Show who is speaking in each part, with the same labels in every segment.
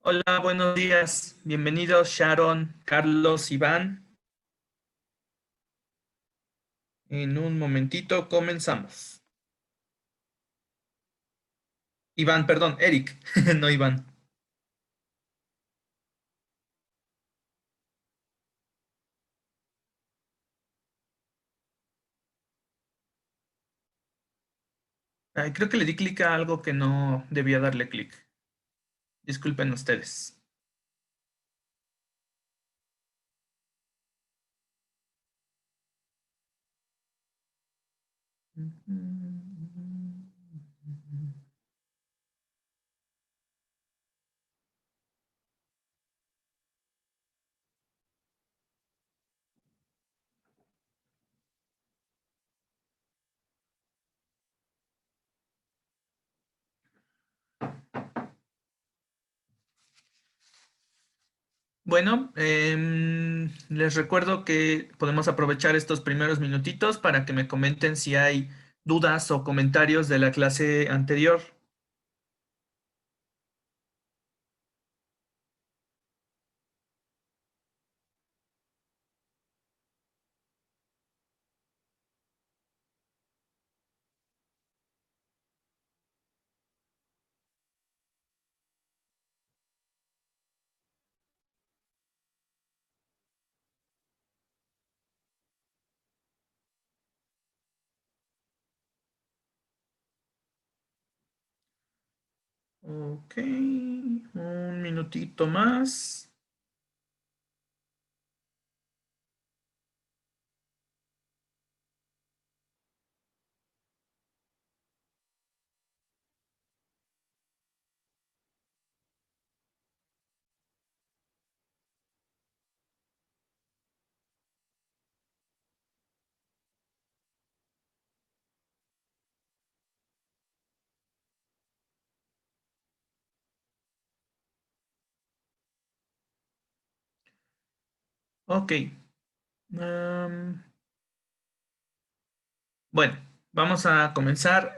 Speaker 1: Hola, buenos días. Bienvenidos Sharon, Carlos, Iván. En un momentito comenzamos. Iván, perdón, Eric, no Iván. Ay, creo que le di clic a algo que no debía darle clic. Disculpen ustedes. Bueno, les recuerdo que podemos aprovechar estos primeros minutitos para que me comenten si hay dudas o comentarios de la clase anterior. Ok, un minutito más. Ok. am, bueno, vamos a comenzar.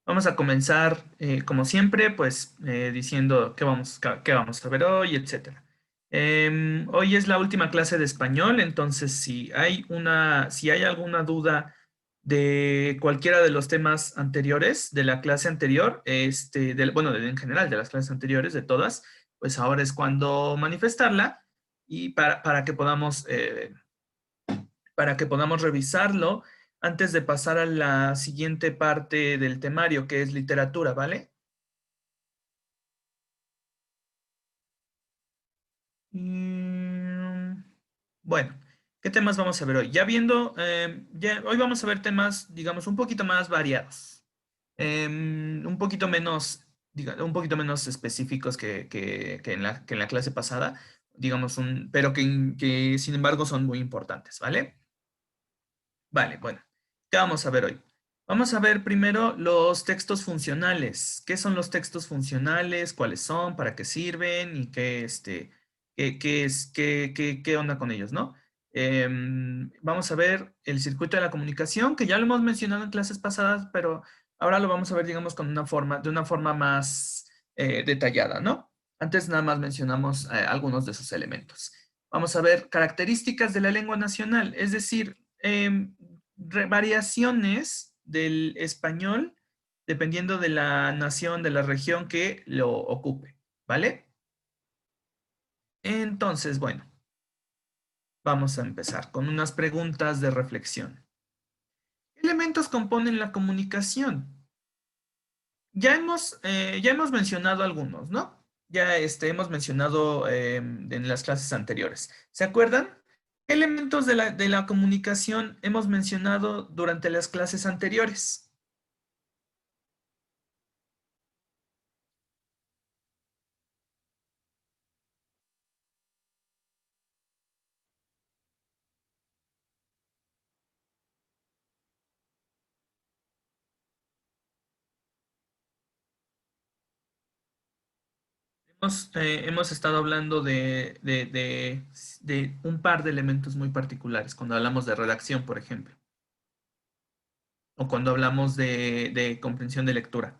Speaker 1: Vamos a comenzar, como siempre, pues diciendo qué vamos a ver hoy, etcétera. Hoy es la última clase de español, entonces si hay alguna duda de cualquiera de los temas anteriores de la clase anterior, en general de las clases anteriores, de todas, pues ahora es cuando manifestarla y para que podamos revisarlo antes de pasar a la siguiente parte del temario, que es literatura, ¿vale? Mm, bueno, ¿qué temas vamos a ver hoy? Hoy vamos a ver temas, digamos, un poquito más variados, un poquito menos, un poquito menos específicos que en la clase pasada, digamos, pero que sin embargo son muy importantes, ¿vale? Vale, bueno, ¿qué vamos a ver hoy? Vamos a ver primero los textos funcionales. ¿Qué son los textos funcionales? ¿Cuáles son? ¿Para qué sirven? ¿Y qué onda con ellos, ¿no? Vamos a ver el circuito de la comunicación, que ya lo hemos mencionado en clases pasadas, pero ahora lo vamos a ver, digamos, de una forma más detallada, ¿no? Antes nada más mencionamos algunos de sus elementos. Vamos a ver características de la lengua nacional, es decir, variaciones del español dependiendo de la nación, de la región que lo ocupe, ¿vale? Entonces, bueno, vamos a empezar con unas preguntas de reflexión. ¿Qué elementos componen la comunicación? Ya hemos mencionado algunos, ¿no? Ya hemos mencionado en las clases anteriores. ¿Se acuerdan? ¿Qué elementos de la comunicación hemos mencionado durante las clases anteriores? Hemos estado hablando de un par de elementos muy particulares, cuando hablamos de redacción, por ejemplo, o cuando hablamos de comprensión de lectura.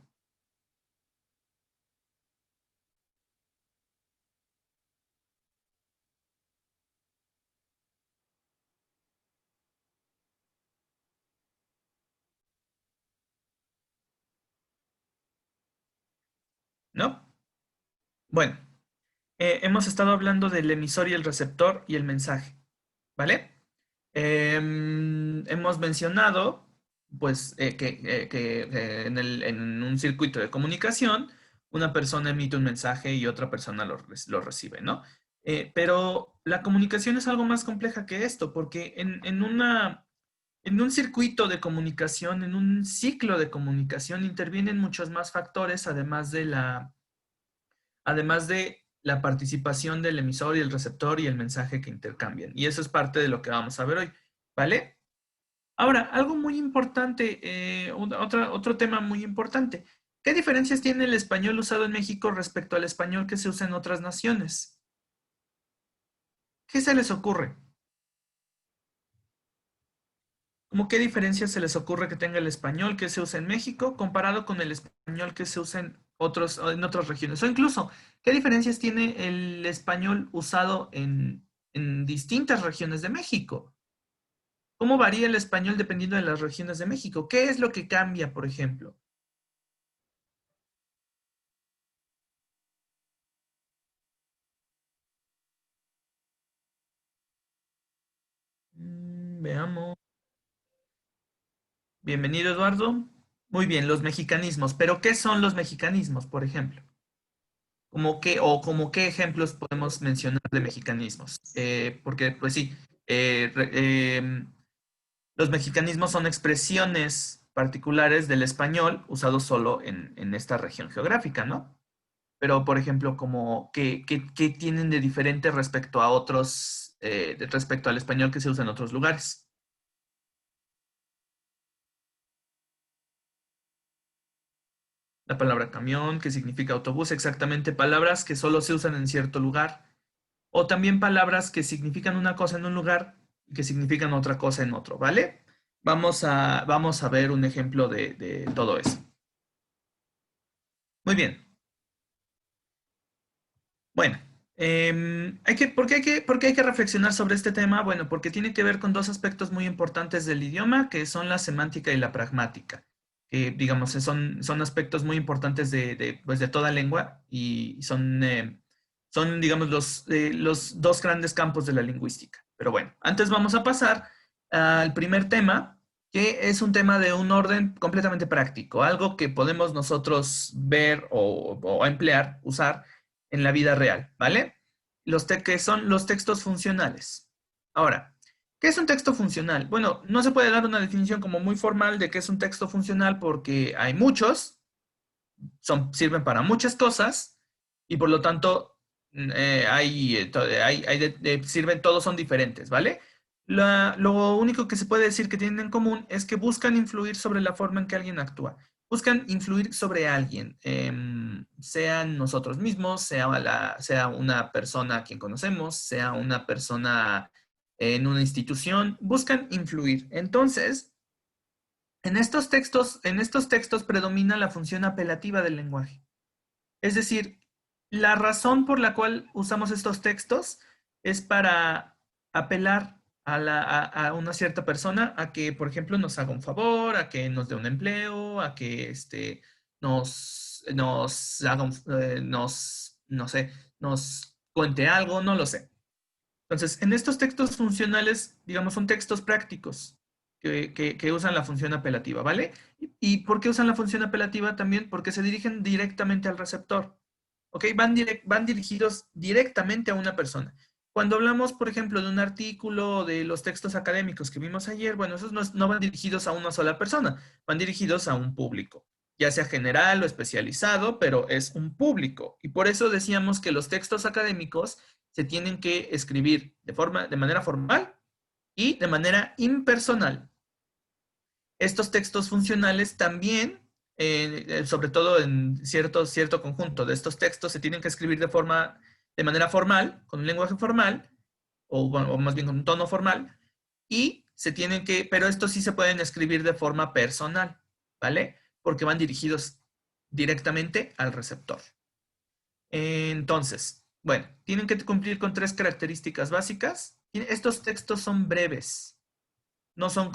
Speaker 1: ¿no? Bueno, hemos estado hablando del emisor y el receptor y el mensaje, ¿vale? Hemos mencionado, pues, que en un circuito de comunicación, una persona emite un mensaje y otra persona lo recibe, ¿no? Pero la comunicación es algo más compleja que esto, porque en un circuito de comunicación, en un ciclo de comunicación, intervienen muchos más factores, además de la participación del emisor y el receptor y el mensaje que intercambian. Y eso es parte de lo que vamos a ver hoy, ¿vale? Ahora, algo muy importante, otro tema muy importante. ¿Qué diferencias tiene el español usado en México respecto al español que se usa en otras naciones? ¿Qué se les ocurre? ¿Cómo qué diferencias se les ocurre que tenga el español que se usa en México comparado con el español que se usa en otras regiones? O incluso, ¿qué diferencias tiene el español usado en distintas regiones de México? ¿Cómo varía el español dependiendo de las regiones de México? ¿Qué es lo que cambia, por ejemplo? Veamos. Bienvenido, Eduardo. Muy bien, los mexicanismos. ¿Pero qué son los mexicanismos, por ejemplo? ¿Como qué ejemplos podemos mencionar de mexicanismos? Porque, pues sí, eh, re- em, los mexicanismos son expresiones particulares del español usados solo en esta región geográfica, ¿no? Pero, por ejemplo, ¿qué tienen de diferente respecto a otros, respecto al español que se usa en otros lugares? La palabra camión, que significa autobús, exactamente palabras que solo se usan en cierto lugar. O también palabras que significan una cosa en un lugar y que significan otra cosa en otro, ¿vale? Vamos a ver un ejemplo de todo eso. Muy bien. Bueno, ¿por qué hay que reflexionar sobre este tema? Bueno, porque tiene que ver con dos aspectos muy importantes del idioma, que son la semántica y la pragmática. Que, digamos, son aspectos muy importantes pues, de toda lengua y son, digamos, los dos grandes campos de la lingüística. Pero bueno, antes vamos a pasar al primer tema, que es un tema de un orden completamente práctico, algo que podemos nosotros ver o emplear, usar en la vida real, ¿vale? Que son los textos funcionales. Ahora, ¿qué es un texto funcional? Bueno, no se puede dar una definición como muy formal de qué es un texto funcional porque hay muchos, sirven para muchas cosas y por lo tanto sirven, todos son diferentes, ¿vale? Lo único que se puede decir que tienen en común es que buscan influir sobre la forma en que alguien actúa. Buscan influir sobre alguien, sean nosotros mismos, sea una persona a quien conocemos, sea una persona en una institución, buscan influir. Entonces, en estos textos predomina la función apelativa del lenguaje. Es decir, la razón por la cual usamos estos textos es para apelar a una cierta persona a que, por ejemplo, nos haga un favor, a que nos dé un empleo, a que nos haga no sé, nos cuente algo, no lo sé. Entonces, en estos textos funcionales, digamos, son textos prácticos que usan la función apelativa, ¿vale? ¿Y por qué usan la función apelativa también? Porque se dirigen directamente al receptor, ¿ok? Van dirigidos directamente a una persona. Cuando hablamos, por ejemplo, de un artículo, de los textos académicos que vimos ayer, bueno, esos no van dirigidos a una sola persona, van dirigidos a un público, ya sea general o especializado, pero es un público. Y por eso decíamos que los textos académicos se tienen que escribir de manera formal y de manera impersonal. Estos textos funcionales también, sobre todo en cierto conjunto de estos textos, se tienen que escribir de manera formal, con un lenguaje formal, o más bien con un tono formal, pero estos sí se pueden escribir de forma personal, ¿vale? Porque van dirigidos directamente al receptor. Entonces, bueno, tienen que cumplir con tres características básicas. Estos textos son breves, no son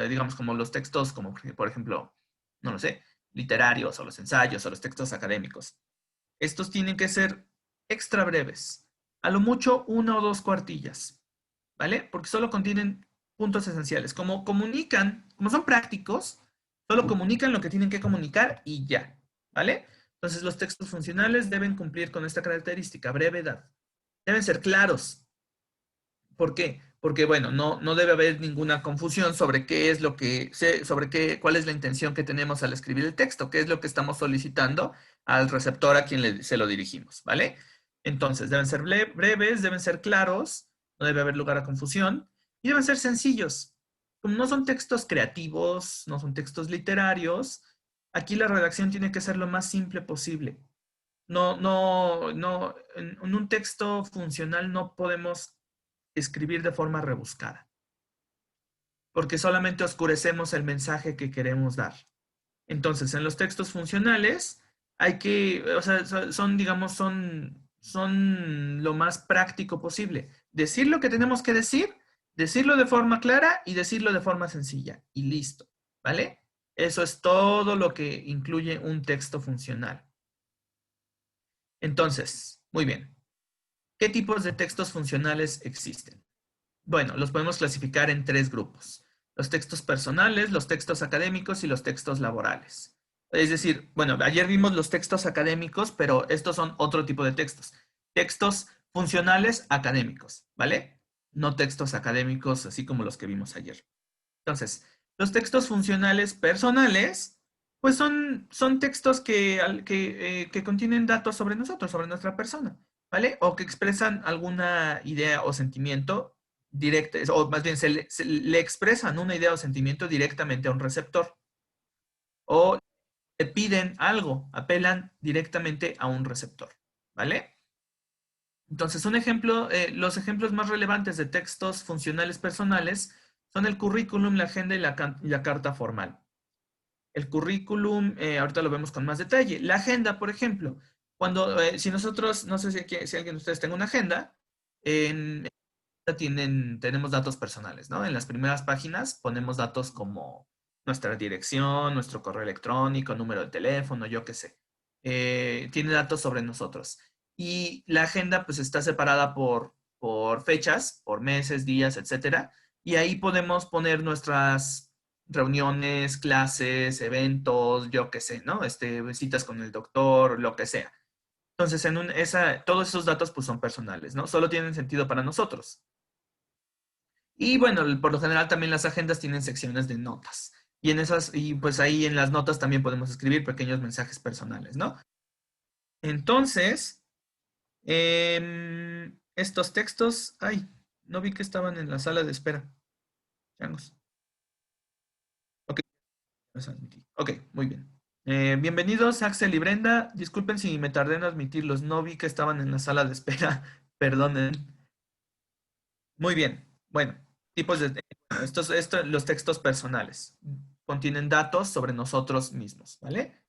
Speaker 1: digamos, como los textos, como por ejemplo, no lo sé, literarios o los ensayos o los textos académicos. Estos tienen que ser extra breves, a lo mucho 1 o 2 cuartillas, ¿vale? Porque solo contienen puntos esenciales. Como comunican, como son prácticos, solo comunican lo que tienen que comunicar y ya, ¿vale? Entonces los textos funcionales deben cumplir con esta característica, brevedad. Deben ser claros. ¿Por qué? Porque, bueno, no debe haber ninguna confusión sobre qué es lo que, cuál es la intención que tenemos al escribir el texto, qué es lo que estamos solicitando al receptor a quien se lo dirigimos, ¿vale? Entonces, deben ser breves, deben ser claros, no debe haber lugar a confusión, y deben ser sencillos. Como no son textos creativos, no son textos literarios, aquí la redacción tiene que ser lo más simple posible. En un texto funcional no podemos escribir de forma rebuscada, porque solamente oscurecemos el mensaje que queremos dar. Entonces, en los textos funcionales hay que, o sea, digamos, son lo más práctico posible. Decir lo que tenemos que decir, decirlo de forma clara y decirlo de forma sencilla. Y listo, ¿vale? Eso es todo lo que incluye un texto funcional. Entonces, muy bien. ¿Qué tipos de textos funcionales existen? Bueno, los podemos clasificar en 3 grupos. Los textos personales, los textos académicos y los textos laborales. Es decir, bueno, ayer vimos los textos académicos, pero estos son otro tipo de textos. Textos funcionales académicos, ¿vale? No textos académicos así como los que vimos ayer. Entonces, los textos funcionales personales, pues son textos que contienen datos sobre nosotros, sobre nuestra persona, ¿vale? O que expresan alguna idea o sentimiento directo, o más bien se le expresan una idea o sentimiento directamente a un receptor. O le piden algo, apelan directamente a un receptor, ¿vale? Entonces, los ejemplos más relevantes de textos funcionales personales son el currículum, la agenda y la carta formal. El currículum, ahorita lo vemos con más detalle. La agenda, por ejemplo, si nosotros, no sé si alguien de ustedes tenga una agenda, en tenemos datos personales, ¿no? En las primeras páginas ponemos datos como nuestra dirección, nuestro correo electrónico, número de teléfono, yo qué sé. Tiene datos sobre nosotros. Y la agenda pues está separada por fechas, por meses, días, etcétera. Y ahí podemos poner nuestras reuniones, clases, eventos, yo qué sé, ¿no? Citas con el doctor, lo que sea. Entonces, todos esos datos pues son personales, ¿no? Solo tienen sentido para nosotros. Y bueno, por lo general también las agendas tienen secciones de notas. Y pues ahí en las notas también podemos escribir pequeños mensajes personales, ¿no? Entonces, estos textos, ay, no vi que estaban en la sala de espera. Changos. Ok, los admití. Ok, muy bien. Bienvenidos, Axel y Brenda. Disculpen si me tardé en admitirlos. No vi que estaban en la sala de espera. Perdonen. Muy bien. Bueno, tipos de... los textos personales contienen datos sobre nosotros mismos, ¿vale?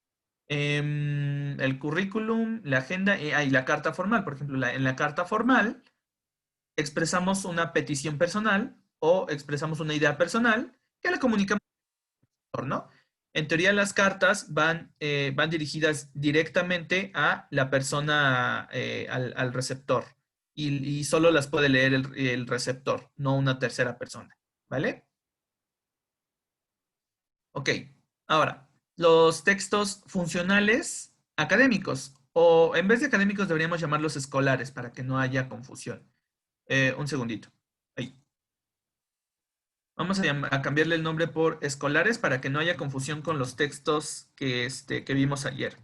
Speaker 1: El currículum, la agenda y la carta formal. Por ejemplo, en la carta formal expresamos una petición personal o expresamos una idea personal que la comunicamos, ¿no? En teoría, las cartas van dirigidas directamente a la persona, al receptor, y solo las puede leer el receptor, no una tercera persona, ¿vale? Ok, ahora, los textos funcionales académicos, o en vez de académicos deberíamos llamarlos escolares para que no haya confusión. Un segundito. Ahí. Vamos a cambiarle el nombre por escolares para que no haya confusión con los textos que vimos ayer.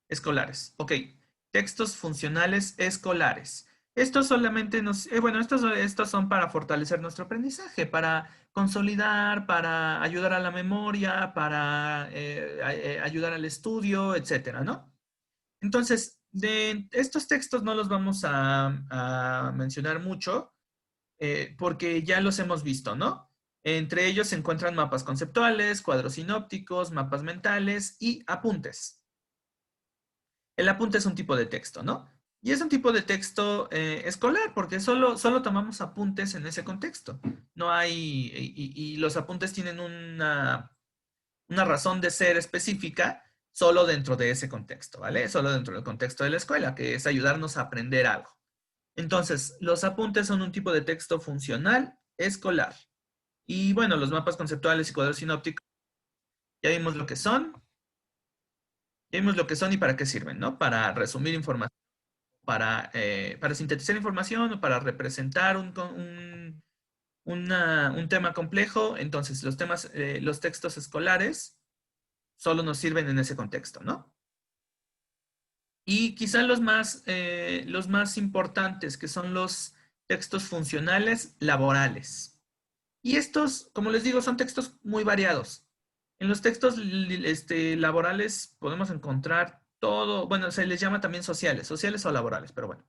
Speaker 1: Escolares. Ok. Textos funcionales escolares. Estos solamente bueno, estos son para fortalecer nuestro aprendizaje, para consolidar, para ayudar a la memoria, para ayudar al estudio, etcétera, ¿no? Entonces, de estos textos no los vamos a mencionar mucho, porque ya los hemos visto, ¿no? Entre ellos se encuentran mapas conceptuales, cuadros sinópticos, mapas mentales y apuntes. El apunte es un tipo de texto, ¿no? Y es un tipo de texto escolar, porque solo tomamos apuntes en ese contexto. No hay, y los apuntes tienen una razón de ser específica solo dentro de ese contexto, ¿vale? Solo dentro del contexto de la escuela, que es ayudarnos a aprender algo. Entonces, los apuntes son un tipo de texto funcional escolar. Y bueno, los mapas conceptuales y cuadros sinópticos, ya vimos lo que son, ya vimos lo que son y para qué sirven, ¿no? Para resumir información, para sintetizar información o para representar un tema complejo. Entonces, los textos escolares solo nos sirven en ese contexto, ¿no? Y quizá los más importantes, que son los textos funcionales laborales. Y estos, como les digo, son textos muy variados. En los textos laborales podemos encontrar todo, bueno, se les llama también sociales o laborales, pero bueno,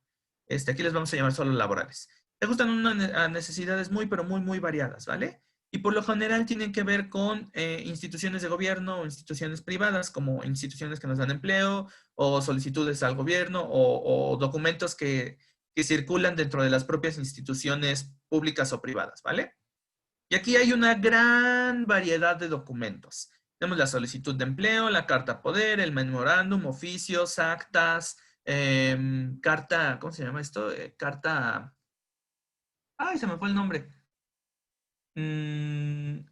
Speaker 1: aquí les vamos a llamar solo laborales. Se ajustan a necesidades muy, pero muy, muy variadas, ¿vale? Y por lo general tienen que ver con instituciones de gobierno o instituciones privadas, como instituciones que nos dan empleo o solicitudes al gobierno o documentos que circulan dentro de las propias instituciones públicas o privadas, ¿vale? Y aquí hay una gran variedad de documentos. Tenemos la solicitud de empleo, la carta poder, el memorándum, oficios, actas, carta, ¿cómo se llama esto? Ay, se me fue el nombre. Mm,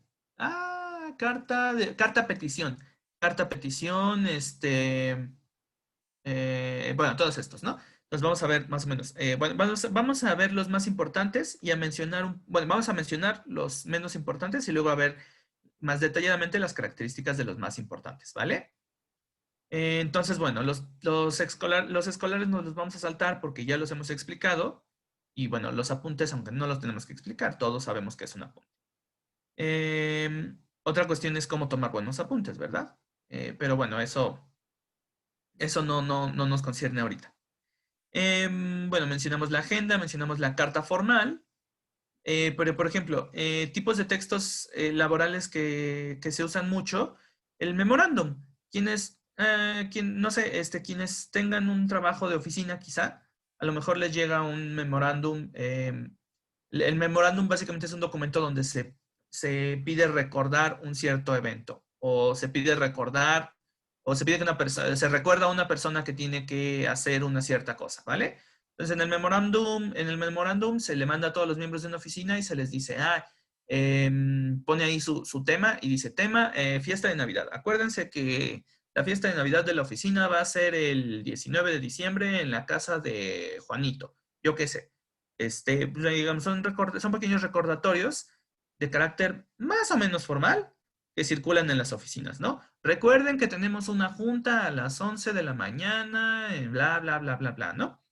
Speaker 1: carta petición. Carta petición, bueno, todos estos, ¿no? Los vamos a ver más o menos. Bueno, vamos a ver los más importantes y a mencionar, bueno, vamos a mencionar los menos importantes y luego a ver más detalladamente las características de los más importantes, ¿vale? Entonces, bueno, los escolares nos los vamos a saltar porque ya los hemos explicado. Y bueno, los apuntes, aunque no los tenemos que explicar, todos sabemos que es un apunte. Otra cuestión es cómo tomar buenos apuntes, ¿verdad? Pero bueno, eso no nos concierne ahorita. Bueno, mencionamos la agenda, mencionamos la carta formal, pero por ejemplo, tipos de textos laborales que se usan mucho, el memorándum. No sé, quienes tengan un trabajo de oficina quizá, a lo mejor les llega un memorándum. El memorándum básicamente es un documento donde se pide recordar un cierto evento o se pide recordar o se pide que una persona, se recuerda a una persona que tiene que hacer una cierta cosa, ¿vale? Entonces en el memorándum se le manda a todos los miembros de una oficina y se les dice, pone ahí su tema y dice, tema, fiesta de Navidad. Acuérdense que la fiesta de Navidad de la oficina va a ser el 19 de diciembre en la casa de Juanito. Yo qué sé. Pues, digamos, son pequeños recordatorios de carácter más o menos formal que circulan en las oficinas, ¿no? Recuerden que tenemos una junta a las 11 de la mañana, bla, bla, bla, bla, bla, ¿no?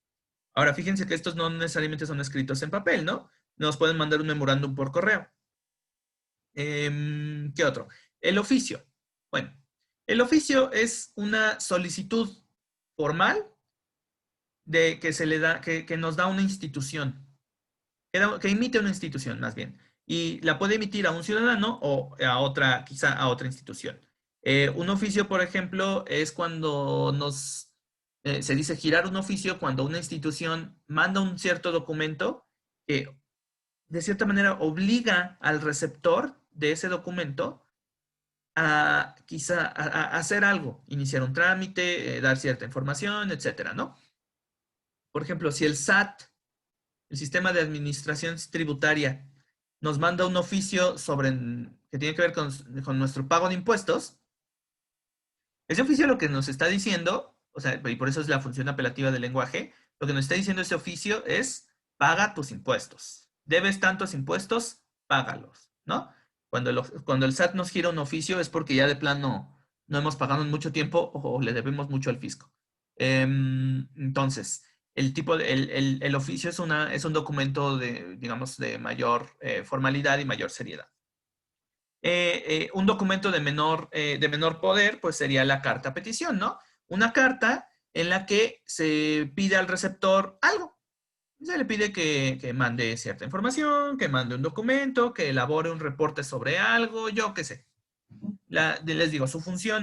Speaker 1: Ahora, fíjense que estos no necesariamente son escritos en papel, ¿no? Nos pueden mandar un memorándum por correo. ¿Qué otro? El oficio. Bueno, el oficio es una solicitud formal de que se le da, que nos da una institución, que emite una institución más bien, y la puede emitir a un ciudadano o a otra, quizá a otra institución. Un oficio, por ejemplo, es cuando se dice girar un oficio cuando una institución manda un cierto documento que de cierta manera obliga al receptor de ese documento a quizá a hacer algo, iniciar un trámite, dar cierta información, etcétera, ¿no? Por ejemplo, si el SAT, el Sistema de Administración Tributaria, nos manda un oficio que tiene que ver con nuestro pago de impuestos, ese oficio lo que nos está diciendo, o sea, y por eso es la función apelativa del lenguaje, lo que nos está diciendo ese oficio es, paga tus impuestos. Debes tantos impuestos, págalos, ¿no? Cuando el SAT nos gira un oficio es porque ya de plano no hemos pagado en mucho tiempo o le debemos mucho al fisco. Entonces, el oficio es un documento de, digamos, de mayor formalidad y mayor seriedad. Un documento de menor poder, pues sería la carta petición, ¿no? Una carta en la que se pide al receptor algo. Se le pide que mande cierta información, que mande un documento, que elabore un reporte sobre algo, yo qué sé. Les digo,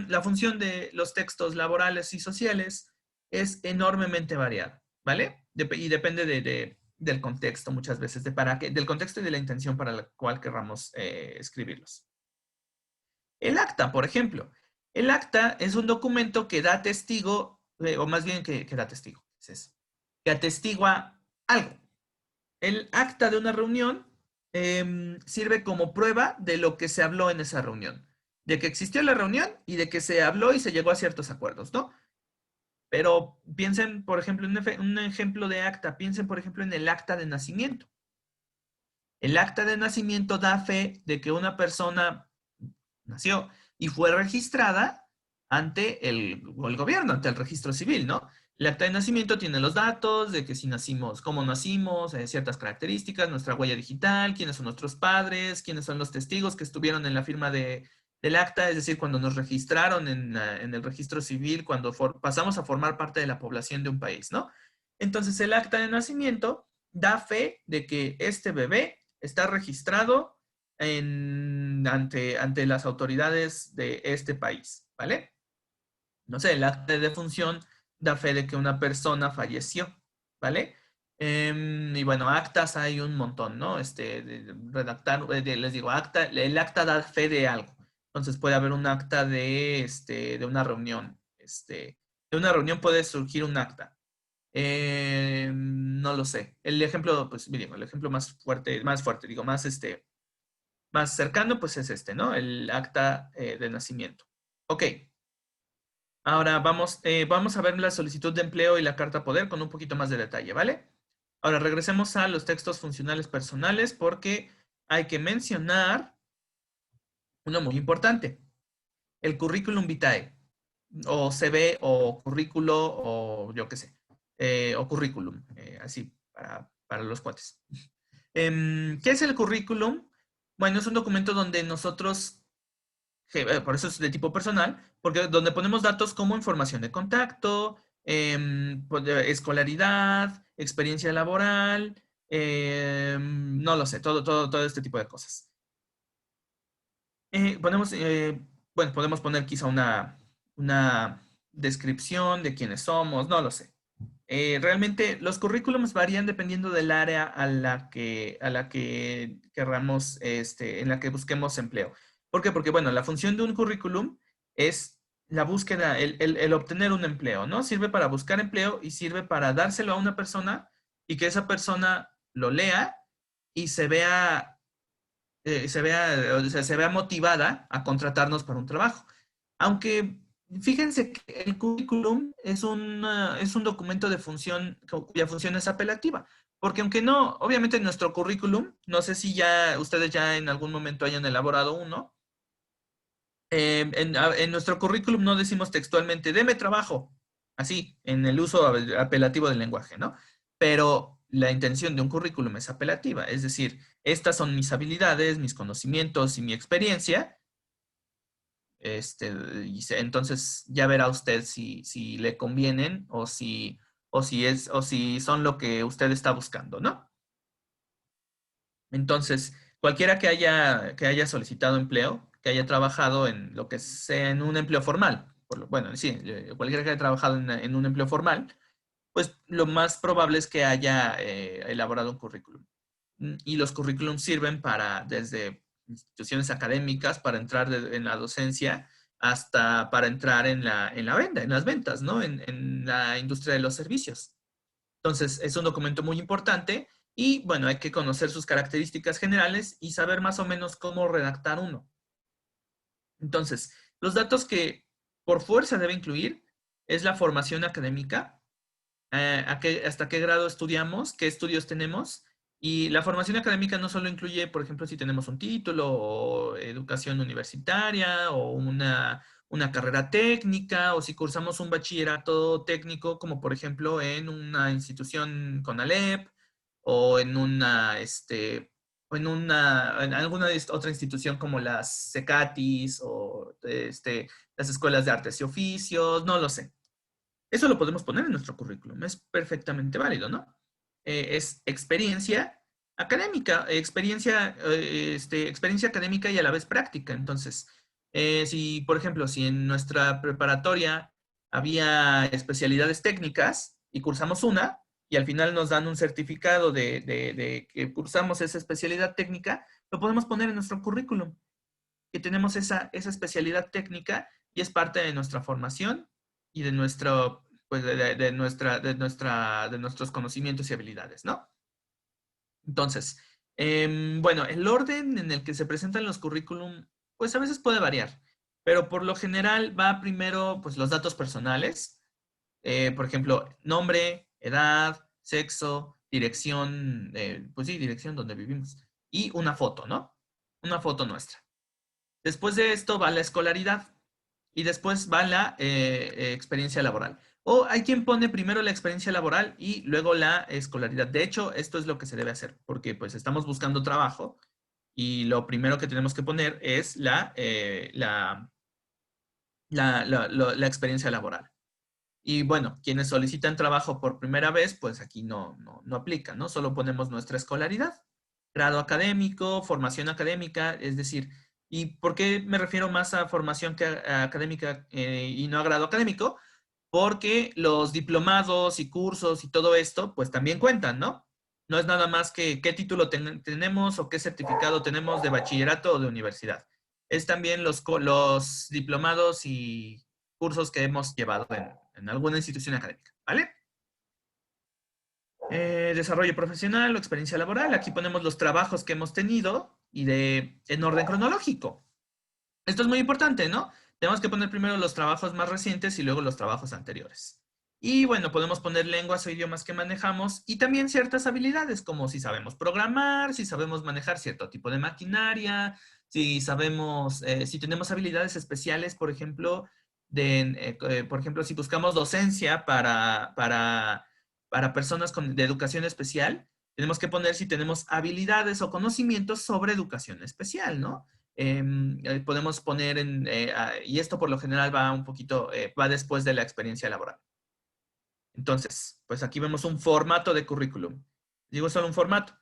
Speaker 1: la función de los textos laborales y sociales es enormemente variada, ¿vale? Y depende del contexto muchas veces, del contexto y de la intención para la cual querramos escribirlos. El acta, por ejemplo. El acta es un documento que da testigo, o más bien que da testigo, es eso, que atestigua algo. El acta de una reunión sirve como prueba de lo que se habló en esa reunión, de que existió la reunión y de que se habló y se llegó a ciertos acuerdos, ¿no? Pero piensen, por ejemplo, en un ejemplo de acta, piensen, por ejemplo, en el acta de nacimiento. El acta de nacimiento da fe de que una persona nació y fue registrada ante el gobierno, ante el registro civil, ¿no? El acta de nacimiento tiene los datos de que si nacimos, cómo nacimos, ciertas características, nuestra huella digital, quiénes son nuestros padres, quiénes son los testigos que estuvieron en la firma del acta, es decir, cuando nos registraron en el registro civil, cuando pasamos a formar parte de la población de un país, ¿no? Entonces, el acta de nacimiento da fe de que este bebé está registrado ante las autoridades de este país, ¿vale? No sé, el acta de defunción da fe de que una persona falleció, ¿vale? Y bueno, actas hay un montón, ¿no? Redactar, les digo, el acta da fe de algo. Entonces puede haber un acta de una reunión. De una reunión puede surgir un acta. No lo sé. El ejemplo, pues, digo, el ejemplo más fuerte, digo, más cercano, pues es ¿no? El acta de nacimiento. Ok. Ahora vamos a ver la solicitud de empleo y la carta poder con un poquito más de detalle, ¿vale? Ahora regresemos a los textos funcionales personales porque hay que mencionar uno muy importante, el currículum vitae, o CV, o currículo, o yo qué sé, o currículum, así, para los cuates. ¿Qué es el currículum? Bueno, es un documento donde nosotros por eso es de tipo personal, porque donde ponemos datos como información de contacto, escolaridad, experiencia laboral, no lo sé, todo este tipo de cosas. Ponemos, bueno, podemos poner quizá una descripción de quiénes somos, no lo sé. Realmente los currículums varían dependiendo del área a la que querramos, en la que busquemos empleo. ¿Por qué? Porque, bueno, la función de un currículum es la búsqueda, el obtener un empleo, ¿no? Sirve para buscar empleo y sirve para dárselo a una persona y que esa persona lo lea y o sea, se vea motivada a contratarnos para un trabajo. Aunque fíjense que el currículum es un documento de función cuya función es apelativa. Porque aunque no, obviamente en nuestro currículum, no sé si ya ustedes ya en algún momento hayan elaborado uno, en nuestro currículum no decimos textualmente, deme trabajo, así, en el uso apelativo del lenguaje, ¿no? Pero la intención de un currículum es apelativa, es decir, estas son mis habilidades, mis conocimientos y mi experiencia. Este, entonces ya verá usted si le convienen o si son lo que usted está buscando, ¿no? Entonces, cualquiera que haya solicitado empleo, que haya trabajado en lo que sea en un empleo formal, bueno, sí, cualquiera que haya trabajado en un empleo formal, pues lo más probable es que haya elaborado un currículum. Y los currículums sirven desde instituciones académicas, para entrar en la docencia, hasta para entrar en la venta, en las ventas, ¿no? En la industria de los servicios. Entonces, es un documento muy importante y, bueno, hay que conocer sus características generales y saber más o menos cómo redactar uno. Entonces, los datos que por fuerza debe incluir es la formación académica, hasta qué grado estudiamos, qué estudios tenemos. Y la formación académica no solo incluye, por ejemplo, si tenemos un título o educación universitaria o una carrera técnica o si cursamos un bachillerato técnico, como por ejemplo en una institución CONALEP o en alguna otra institución como las CECATIS o las escuelas de artes y oficios, no lo sé. Eso lo podemos poner en nuestro currículum, es perfectamente válido, ¿no? Es experiencia académica, experiencia académica y a la vez práctica. Entonces, si, por ejemplo, si en nuestra preparatoria había especialidades técnicas y cursamos una, y al final nos dan un certificado de que cursamos esa especialidad técnica, lo podemos poner en nuestro currículum. que tenemos esa especialidad técnica y es parte de nuestra formación y de nuestro, pues de nuestros conocimientos y habilidades, ¿no? Entonces, bueno, el orden en el que se presentan los currículum, pues a veces puede variar, pero por lo general va primero, pues los datos personales, por ejemplo, nombre, edad, sexo, dirección, pues sí, dirección donde vivimos, y una foto, ¿no? Una foto nuestra. Después de esto va la escolaridad y después va la experiencia laboral. O hay quien pone primero la experiencia laboral y luego la escolaridad. De hecho, esto es lo que se debe hacer porque pues estamos buscando trabajo y lo primero que tenemos que poner es la experiencia laboral. Y bueno, quienes solicitan trabajo por primera vez, pues aquí no aplica, ¿no? Solo ponemos nuestra escolaridad, grado académico, formación académica, es decir, ¿y por qué me refiero más a formación académica y no a grado académico? Porque los diplomados y cursos y todo esto, pues también cuentan, ¿no? No es nada más que qué título tenemos o qué certificado tenemos de bachillerato o de universidad. Es también los diplomados y cursos que hemos llevado en alguna institución académica, ¿vale? Desarrollo profesional o experiencia laboral. Aquí ponemos los trabajos que hemos tenido y en orden cronológico. Esto es muy importante, ¿no? Tenemos que poner primero los trabajos más recientes y luego los trabajos anteriores. Y bueno, podemos poner lenguas o idiomas que manejamos y también ciertas habilidades, como si sabemos programar, si sabemos manejar cierto tipo de maquinaria, si sabemos, si tenemos habilidades especiales, por ejemplo, por ejemplo, si buscamos docencia para personas de educación especial, tenemos que poner si tenemos habilidades o conocimientos sobre educación especial, ¿no? Podemos poner y esto por lo general va un poquito, va después de la experiencia laboral. Entonces, pues aquí vemos un formato de currículum. Digo solo un formato.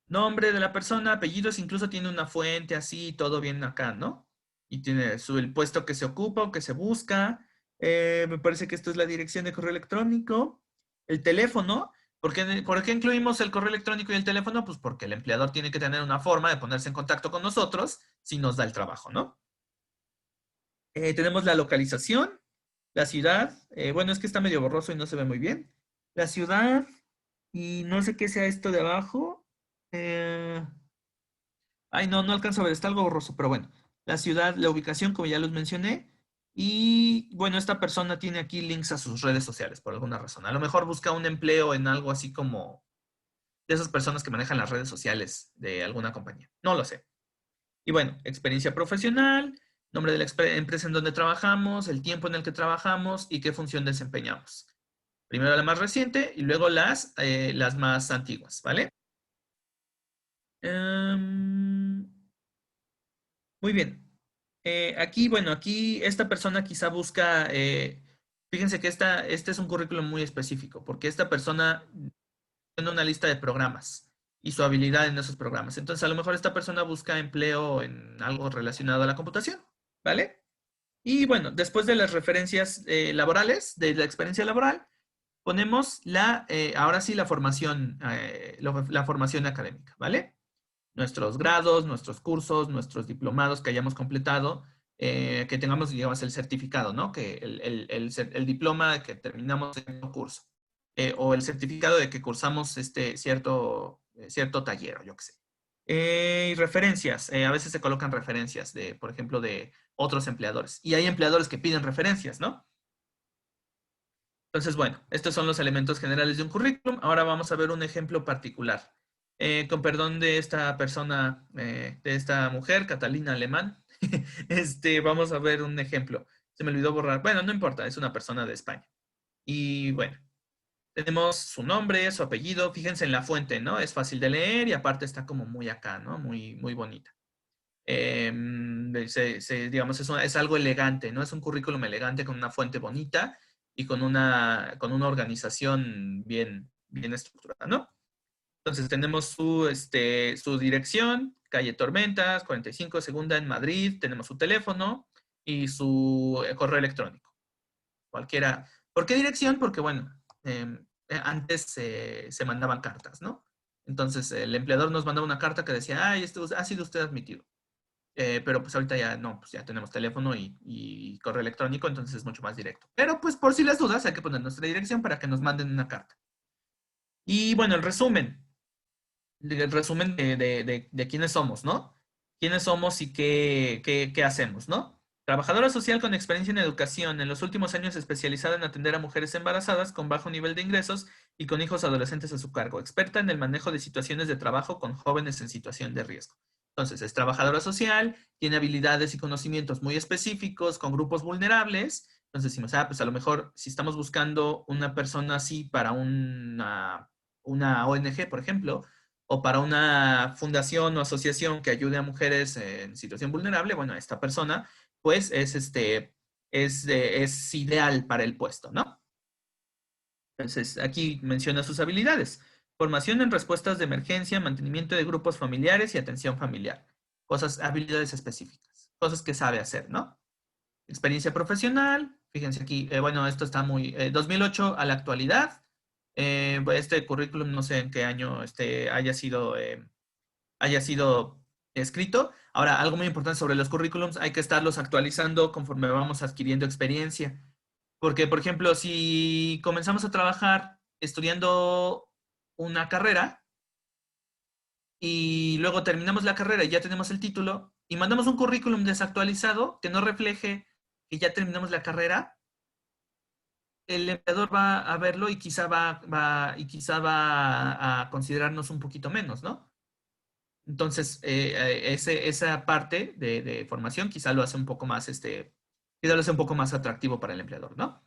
Speaker 1: Nombre de la persona, apellidos, incluso tiene una fuente así, todo bien acá, ¿no? Y tiene el puesto que se ocupa o que se busca. Me parece que esto es la dirección de correo electrónico. El teléfono. ¿Por qué incluimos el correo electrónico y el teléfono? Pues porque el empleador tiene que tener una forma de ponerse en contacto con nosotros si nos da el trabajo, ¿no? Tenemos la localización, la ciudad. Bueno, es que está medio borroso y no se ve muy bien. La ciudad y no sé qué sea esto de abajo. Eh, Ay, no alcanzo a ver, está algo borroso, pero bueno. La ciudad, la ubicación, como ya los mencioné. Y bueno, esta persona tiene aquí links a sus redes sociales por alguna razón. A lo mejor busca un empleo en algo así como de esas personas que manejan las redes sociales de alguna compañía. No lo sé. Y bueno, experiencia profesional, nombre de la empresa en donde trabajamos, el tiempo en el que trabajamos y qué función desempeñamos. Primero la más reciente y luego las más antiguas, ¿vale? Em, Muy bien. Aquí, bueno, aquí esta persona quizá busca, fíjense que este es un currículum muy específico, porque esta persona tiene una lista de programas y su habilidad en esos programas. Entonces, a lo mejor esta persona busca empleo en algo relacionado a la computación, ¿vale? Y bueno, después de las referencias laborales, de la experiencia laboral, ponemos ahora sí, la formación académica, ¿vale? Nuestros grados, nuestros cursos, nuestros diplomados que hayamos completado, que tengamos, digamos, el certificado, ¿no? Que el diploma de que terminamos el curso, o el certificado de que cursamos cierto taller, o yo qué sé. Y referencias, a veces se colocan referencias por ejemplo, de otros empleadores. Y hay empleadores que piden referencias, ¿no? Entonces, bueno, estos son los elementos generales de un currículum. Ahora vamos a ver un ejemplo particular. Con perdón de esta persona, de esta mujer, Catalina Alemán, vamos a ver un ejemplo. Se me olvidó borrar. Bueno, no importa, es una persona de España. Y bueno, tenemos su nombre, su apellido. Fíjense en la fuente, ¿no? Es fácil de leer y aparte está como muy acá, ¿no? Muy bonita. Digamos, es algo elegante, ¿no? Es un currículum elegante con una fuente bonita y con una organización bien estructurada, ¿no? Entonces tenemos su dirección, calle Tormentas, 45 Segunda en Madrid, tenemos su teléfono y su correo electrónico. Cualquiera. ¿Por qué dirección? Porque, bueno, antes se mandaban cartas, ¿no? Entonces el empleador nos mandaba una carta que decía, ay, ha sido usted admitido. pero pues ahorita ya no, pues ya tenemos teléfono y correo electrónico, entonces es mucho más directo. Pero pues por si las dudas hay que poner nuestra dirección para que nos manden una carta. Y bueno, el resumen de quiénes somos, ¿no? Quiénes somos y qué hacemos, ¿no? Trabajadora social con experiencia en educación, en los últimos años especializada en atender a mujeres embarazadas con bajo nivel de ingresos y con hijos adolescentes a su cargo, experta en el manejo de situaciones de trabajo con jóvenes en situación de riesgo. Entonces, es trabajadora social, tiene habilidades y conocimientos muy específicos con grupos vulnerables. Entonces decimos, pues a lo mejor si estamos buscando una persona así para una ONG, por ejemplo, o para una fundación o asociación que ayude a mujeres en situación vulnerable, bueno, esta persona, pues es ideal para el puesto, ¿no? Entonces, aquí menciona sus habilidades. Formación en respuestas de emergencia, mantenimiento de grupos familiares y atención familiar. Cosas, habilidades específicas, cosas que sabe hacer, ¿no? Experiencia profesional, fíjense aquí, bueno, esto está muy, 2008 a la actualidad. Este currículum no sé en qué año haya sido escrito. Ahora, algo muy importante sobre los currículums, hay que estarlos actualizando conforme vamos adquiriendo experiencia. Porque, por ejemplo, si comenzamos a trabajar estudiando una carrera y luego terminamos la carrera y ya tenemos el título y mandamos un currículum desactualizado que no refleje que ya terminamos la carrera, el empleador va a verlo y quizá va a considerarnos un poquito menos, ¿no? Entonces, esa parte de formación quizá lo hace un poco más, quizá lo hace un poco más atractivo para el empleador, ¿no?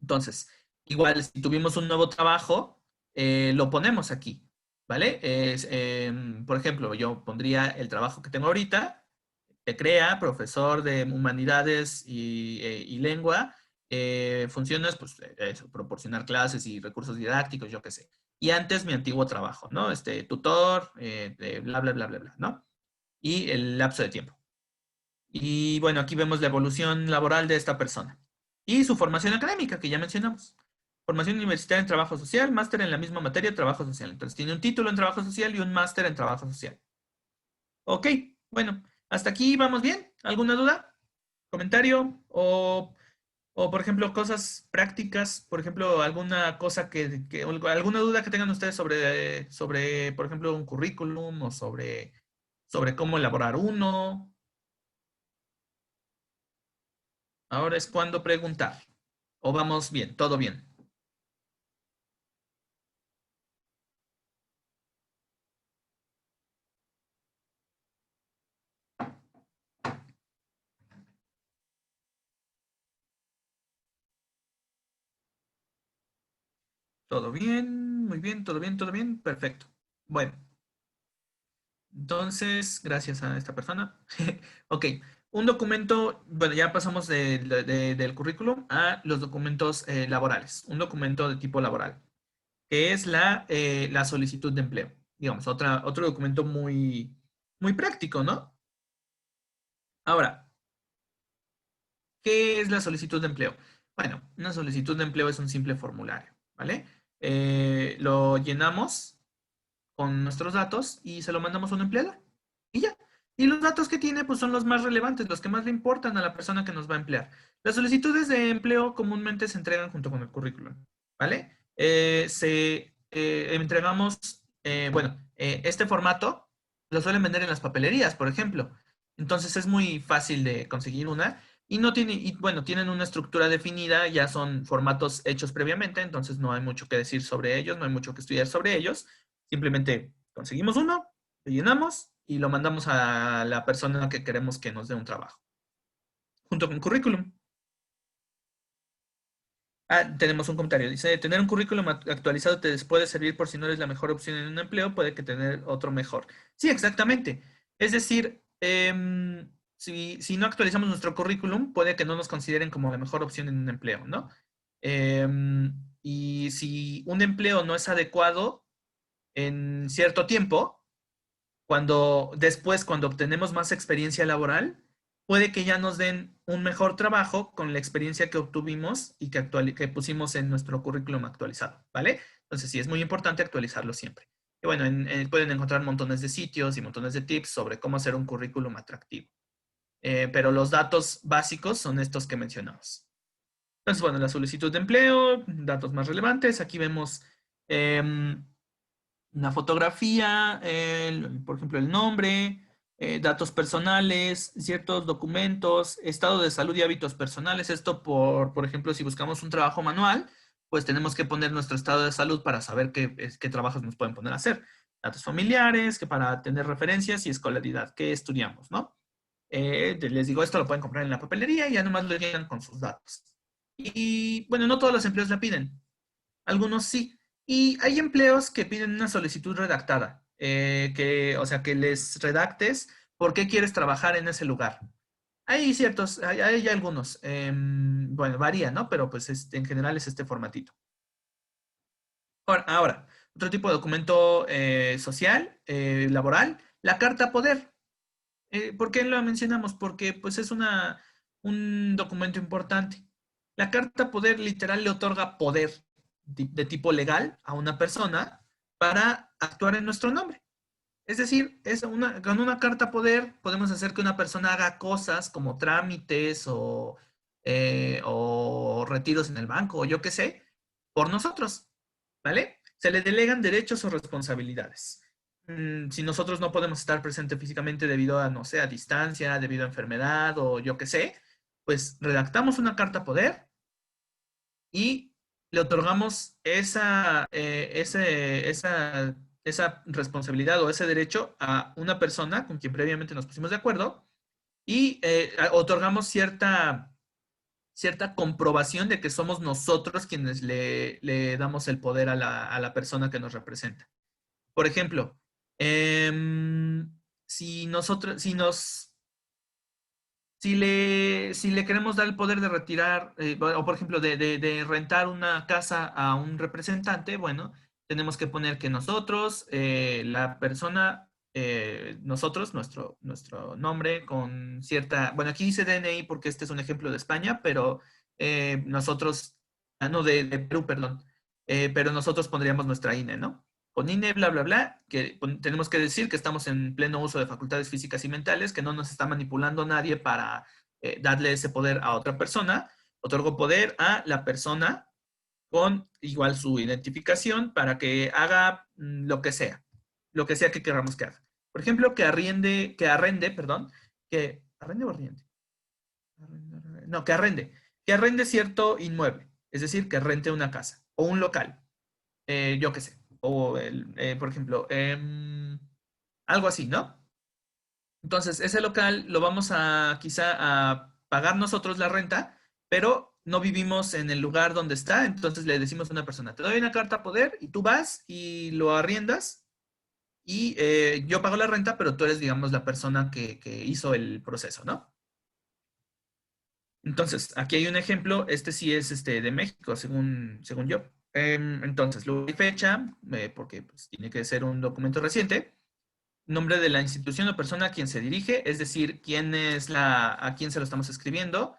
Speaker 1: Entonces, igual, si tuvimos un nuevo trabajo, lo ponemos aquí, ¿vale? Por ejemplo, yo pondría el trabajo que tengo ahorita, que crea, profesor de humanidades y lengua, funciones, pues, eso, proporcionar clases y recursos didácticos, yo qué sé. Y antes mi antiguo trabajo, ¿no? Tutor, bla, bla, bla, bla, bla, ¿no? Y el lapso de tiempo. Y bueno, aquí vemos la evolución laboral de esta persona. Y su formación académica, que ya mencionamos. Formación universitaria en trabajo social, máster en la misma materia, trabajo social. Entonces tiene un título en trabajo social y un máster en trabajo social. Ok, bueno, hasta aquí vamos bien. ¿Alguna duda? ¿Comentario? O por ejemplo, cosas prácticas, por ejemplo, alguna cosa alguna duda que tengan ustedes sobre, por ejemplo, un currículum o sobre cómo elaborar uno. Ahora es cuando preguntar. O vamos bien, todo bien. Todo bien, muy bien, todo bien, todo bien. Perfecto. Bueno, entonces, gracias a esta persona. Ok, un documento, bueno, ya pasamos del currículum a los documentos laborales. Un documento de tipo laboral, que es la solicitud de empleo. Digamos, otro documento muy práctico, ¿no? Ahora, ¿qué es la solicitud de empleo? Bueno, una solicitud de empleo es un simple formulario, ¿vale? Lo llenamos con nuestros datos y se lo mandamos a un empleador. Y ya. Y los datos que tiene, pues son los más relevantes, los que más le importan a la persona que nos va a emplear. Las solicitudes de empleo comúnmente se entregan junto con el currículum, ¿vale? Entregamos, bueno, este formato lo suelen vender en las papelerías, por ejemplo. Entonces es muy fácil de conseguir una y no tiene, y bueno, tienen una estructura definida, ya son formatos hechos previamente, entonces no hay mucho que decir sobre ellos, no hay mucho que estudiar sobre ellos. Simplemente conseguimos uno, lo llenamos y lo mandamos a la persona que queremos que nos dé un trabajo, junto con currículum. Ah, tenemos un comentario. Dice, tener un currículum actualizado te puede servir por si no eres la mejor opción en un empleo, puede que tener otro mejor. Sí, exactamente. Es decir, si no actualizamos nuestro currículum, puede que no nos consideren como la mejor opción en un empleo, ¿no? Y si un empleo no es adecuado en cierto tiempo, cuando obtenemos más experiencia laboral, puede que ya nos den un mejor trabajo con la experiencia que obtuvimos y que pusimos en nuestro currículum actualizado, ¿vale? Entonces sí, es muy importante actualizarlo siempre. Y bueno, pueden encontrar montones de sitios y montones de tips sobre cómo hacer un currículum atractivo. Pero los datos básicos son estos que mencionamos. Entonces, bueno, la solicitud de empleo, datos más relevantes. Aquí vemos una fotografía, por ejemplo, el nombre, datos personales, ciertos documentos, estado de salud y hábitos personales. Esto por ejemplo, si buscamos un trabajo manual, pues tenemos que poner nuestro estado de salud para saber qué trabajos nos pueden poner a hacer. Datos familiares, que para tener referencias y escolaridad, qué estudiamos, ¿no? Les digo, esto lo pueden comprar en la papelería y ya nomás lo llenan con sus datos. Y bueno, no todos los empleos la piden, algunos sí. Y hay empleos que piden una solicitud redactada, o sea, que les redactes por qué quieres trabajar en ese lugar. Hay ciertos, hay algunos, bueno, varía, ¿no? Pero pues en general es este formatito. Ahora, otro tipo de documento social, laboral, la carta poder. ¿Por qué lo mencionamos? Porque pues es un documento importante. La carta poder literal le otorga poder de tipo legal a una persona para actuar en nuestro nombre. Es decir, con una carta poder podemos hacer que una persona haga cosas como trámites o retiros en el banco o yo qué sé, por nosotros, ¿vale? Se le delegan derechos o responsabilidades. Si nosotros no podemos estar presentes físicamente debido a, no sé, a distancia, debido a enfermedad o yo qué sé, pues redactamos una carta poder y le otorgamos esa responsabilidad o ese derecho a una persona con quien previamente nos pusimos de acuerdo y otorgamos cierta comprobación de que somos nosotros quienes le damos el poder a la persona que nos representa. Por ejemplo, si nosotros, si le queremos dar el poder de retirar, o por ejemplo, de rentar una casa a un representante, bueno, tenemos que poner que nosotros, la persona, nosotros, nuestro nombre con cierta, bueno, aquí dice DNI porque este es un ejemplo de España, pero nosotros, no, de Perú, perdón, pero nosotros pondríamos nuestra INE, ¿no? Con INE, bla, bla, bla, que tenemos que decir que estamos en pleno uso de facultades físicas y mentales, que no nos está manipulando nadie para darle ese poder a otra persona. Otorgo poder a la persona con igual su identificación para que haga lo que sea que queramos que haga. Por ejemplo, arrende, perdón, arrende o arriende. No, que arrende cierto inmueble, es decir, que rente una casa o un local, yo qué sé, o por ejemplo, algo así, ¿no? Entonces, ese local lo vamos a quizá a pagar nosotros la renta, pero no vivimos en el lugar donde está, entonces le decimos a una persona, te doy una carta poder y tú vas y lo arriendas y yo pago la renta, pero tú eres, digamos, la persona que hizo el proceso, ¿no? Entonces, aquí hay un ejemplo, este sí es de México, según yo. Entonces, lugar y fecha, porque pues, tiene que ser un documento reciente. Nombre de la institución o persona a quien se dirige, es decir, a quién se lo estamos escribiendo,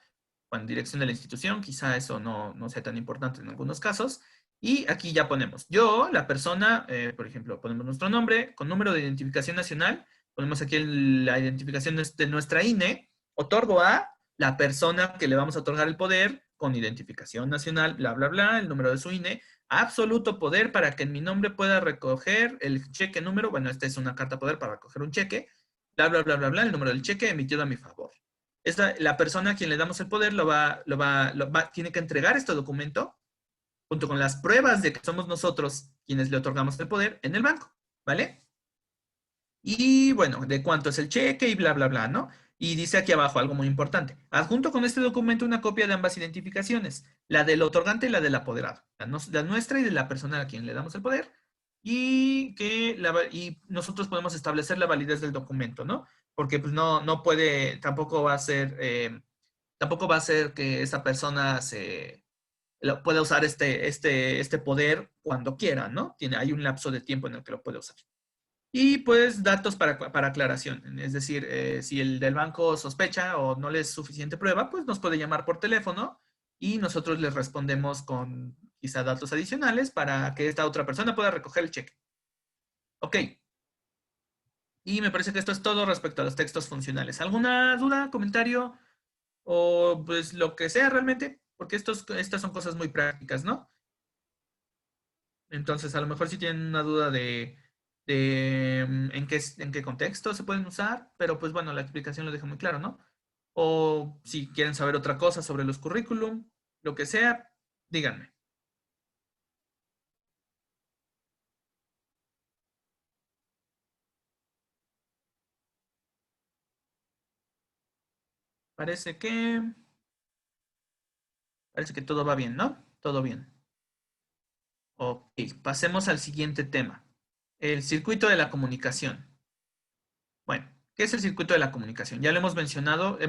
Speaker 1: con dirección de la institución, quizá eso no sea tan importante en algunos casos. Y aquí ya ponemos yo, la persona, por ejemplo, ponemos nuestro nombre con número de identificación nacional, ponemos aquí la identificación de nuestra INE, otorgo a la persona que le vamos a otorgar el poder con identificación nacional, bla, bla, bla, el número de su INE, absoluto poder para que en mi nombre pueda recoger el cheque número, bueno, esta es una carta poder para recoger un cheque, bla, bla, bla, bla, bla, el número del cheque emitido a mi favor. La persona a quien le damos el poder tiene que entregar este documento junto con las pruebas de que somos nosotros quienes le otorgamos el poder en el banco, ¿vale? Y bueno, de cuánto es el cheque y bla, bla, bla, ¿no? Y dice aquí abajo algo muy importante. Adjunto con este documento una copia de ambas identificaciones, la del otorgante y la del apoderado, la nuestra y de la persona a quien le damos el poder, y nosotros podemos establecer la validez del documento, ¿no? Porque pues no puede, tampoco va a ser que esa persona pueda usar este poder cuando quiera, ¿no? Hay un lapso de tiempo en el que lo puede usar. Y pues datos para aclaración, es decir, si el del banco sospecha o no le es suficiente prueba, pues nos puede llamar por teléfono y nosotros les respondemos con quizá datos adicionales para que esta otra persona pueda recoger el cheque. Ok. Y me parece que esto es todo respecto a los textos funcionales. ¿Alguna duda, comentario o pues lo que sea realmente? Porque estas son cosas muy prácticas, ¿no? Entonces, a lo mejor si tienen una duda de en qué contexto se pueden usar, pero pues bueno, la explicación lo deja muy claro, ¿no? O si quieren saber otra cosa sobre los currículum, lo que sea, díganme. Parece que, parece que todo va bien, ¿no? Todo bien. Ok, pasemos al siguiente tema. El circuito de la comunicación. Bueno, ¿qué es el circuito de la comunicación? Ya lo hemos mencionado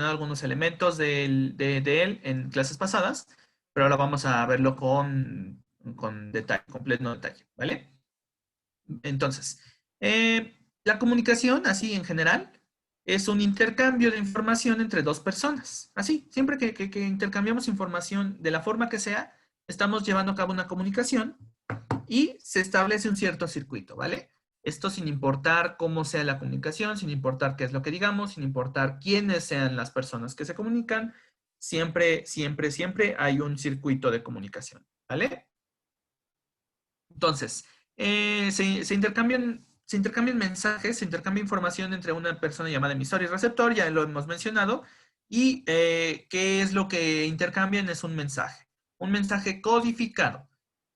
Speaker 1: algunos elementos de él en clases pasadas, pero ahora vamos a verlo con detalle, completo detalle, ¿vale? Entonces, la comunicación, así en general, es un intercambio de información entre dos personas. Así, siempre que intercambiamos información de la forma que sea, estamos llevando a cabo una comunicación y se establece un cierto circuito, ¿vale? Esto sin importar cómo sea la comunicación, sin importar qué es lo que digamos, sin importar quiénes sean las personas que se comunican, siempre hay un circuito de comunicación, ¿vale? Entonces, se intercambian mensajes, se intercambia información entre una persona llamada emisor y receptor, ya lo hemos mencionado, y ¿qué es lo que intercambian? Es un mensaje codificado.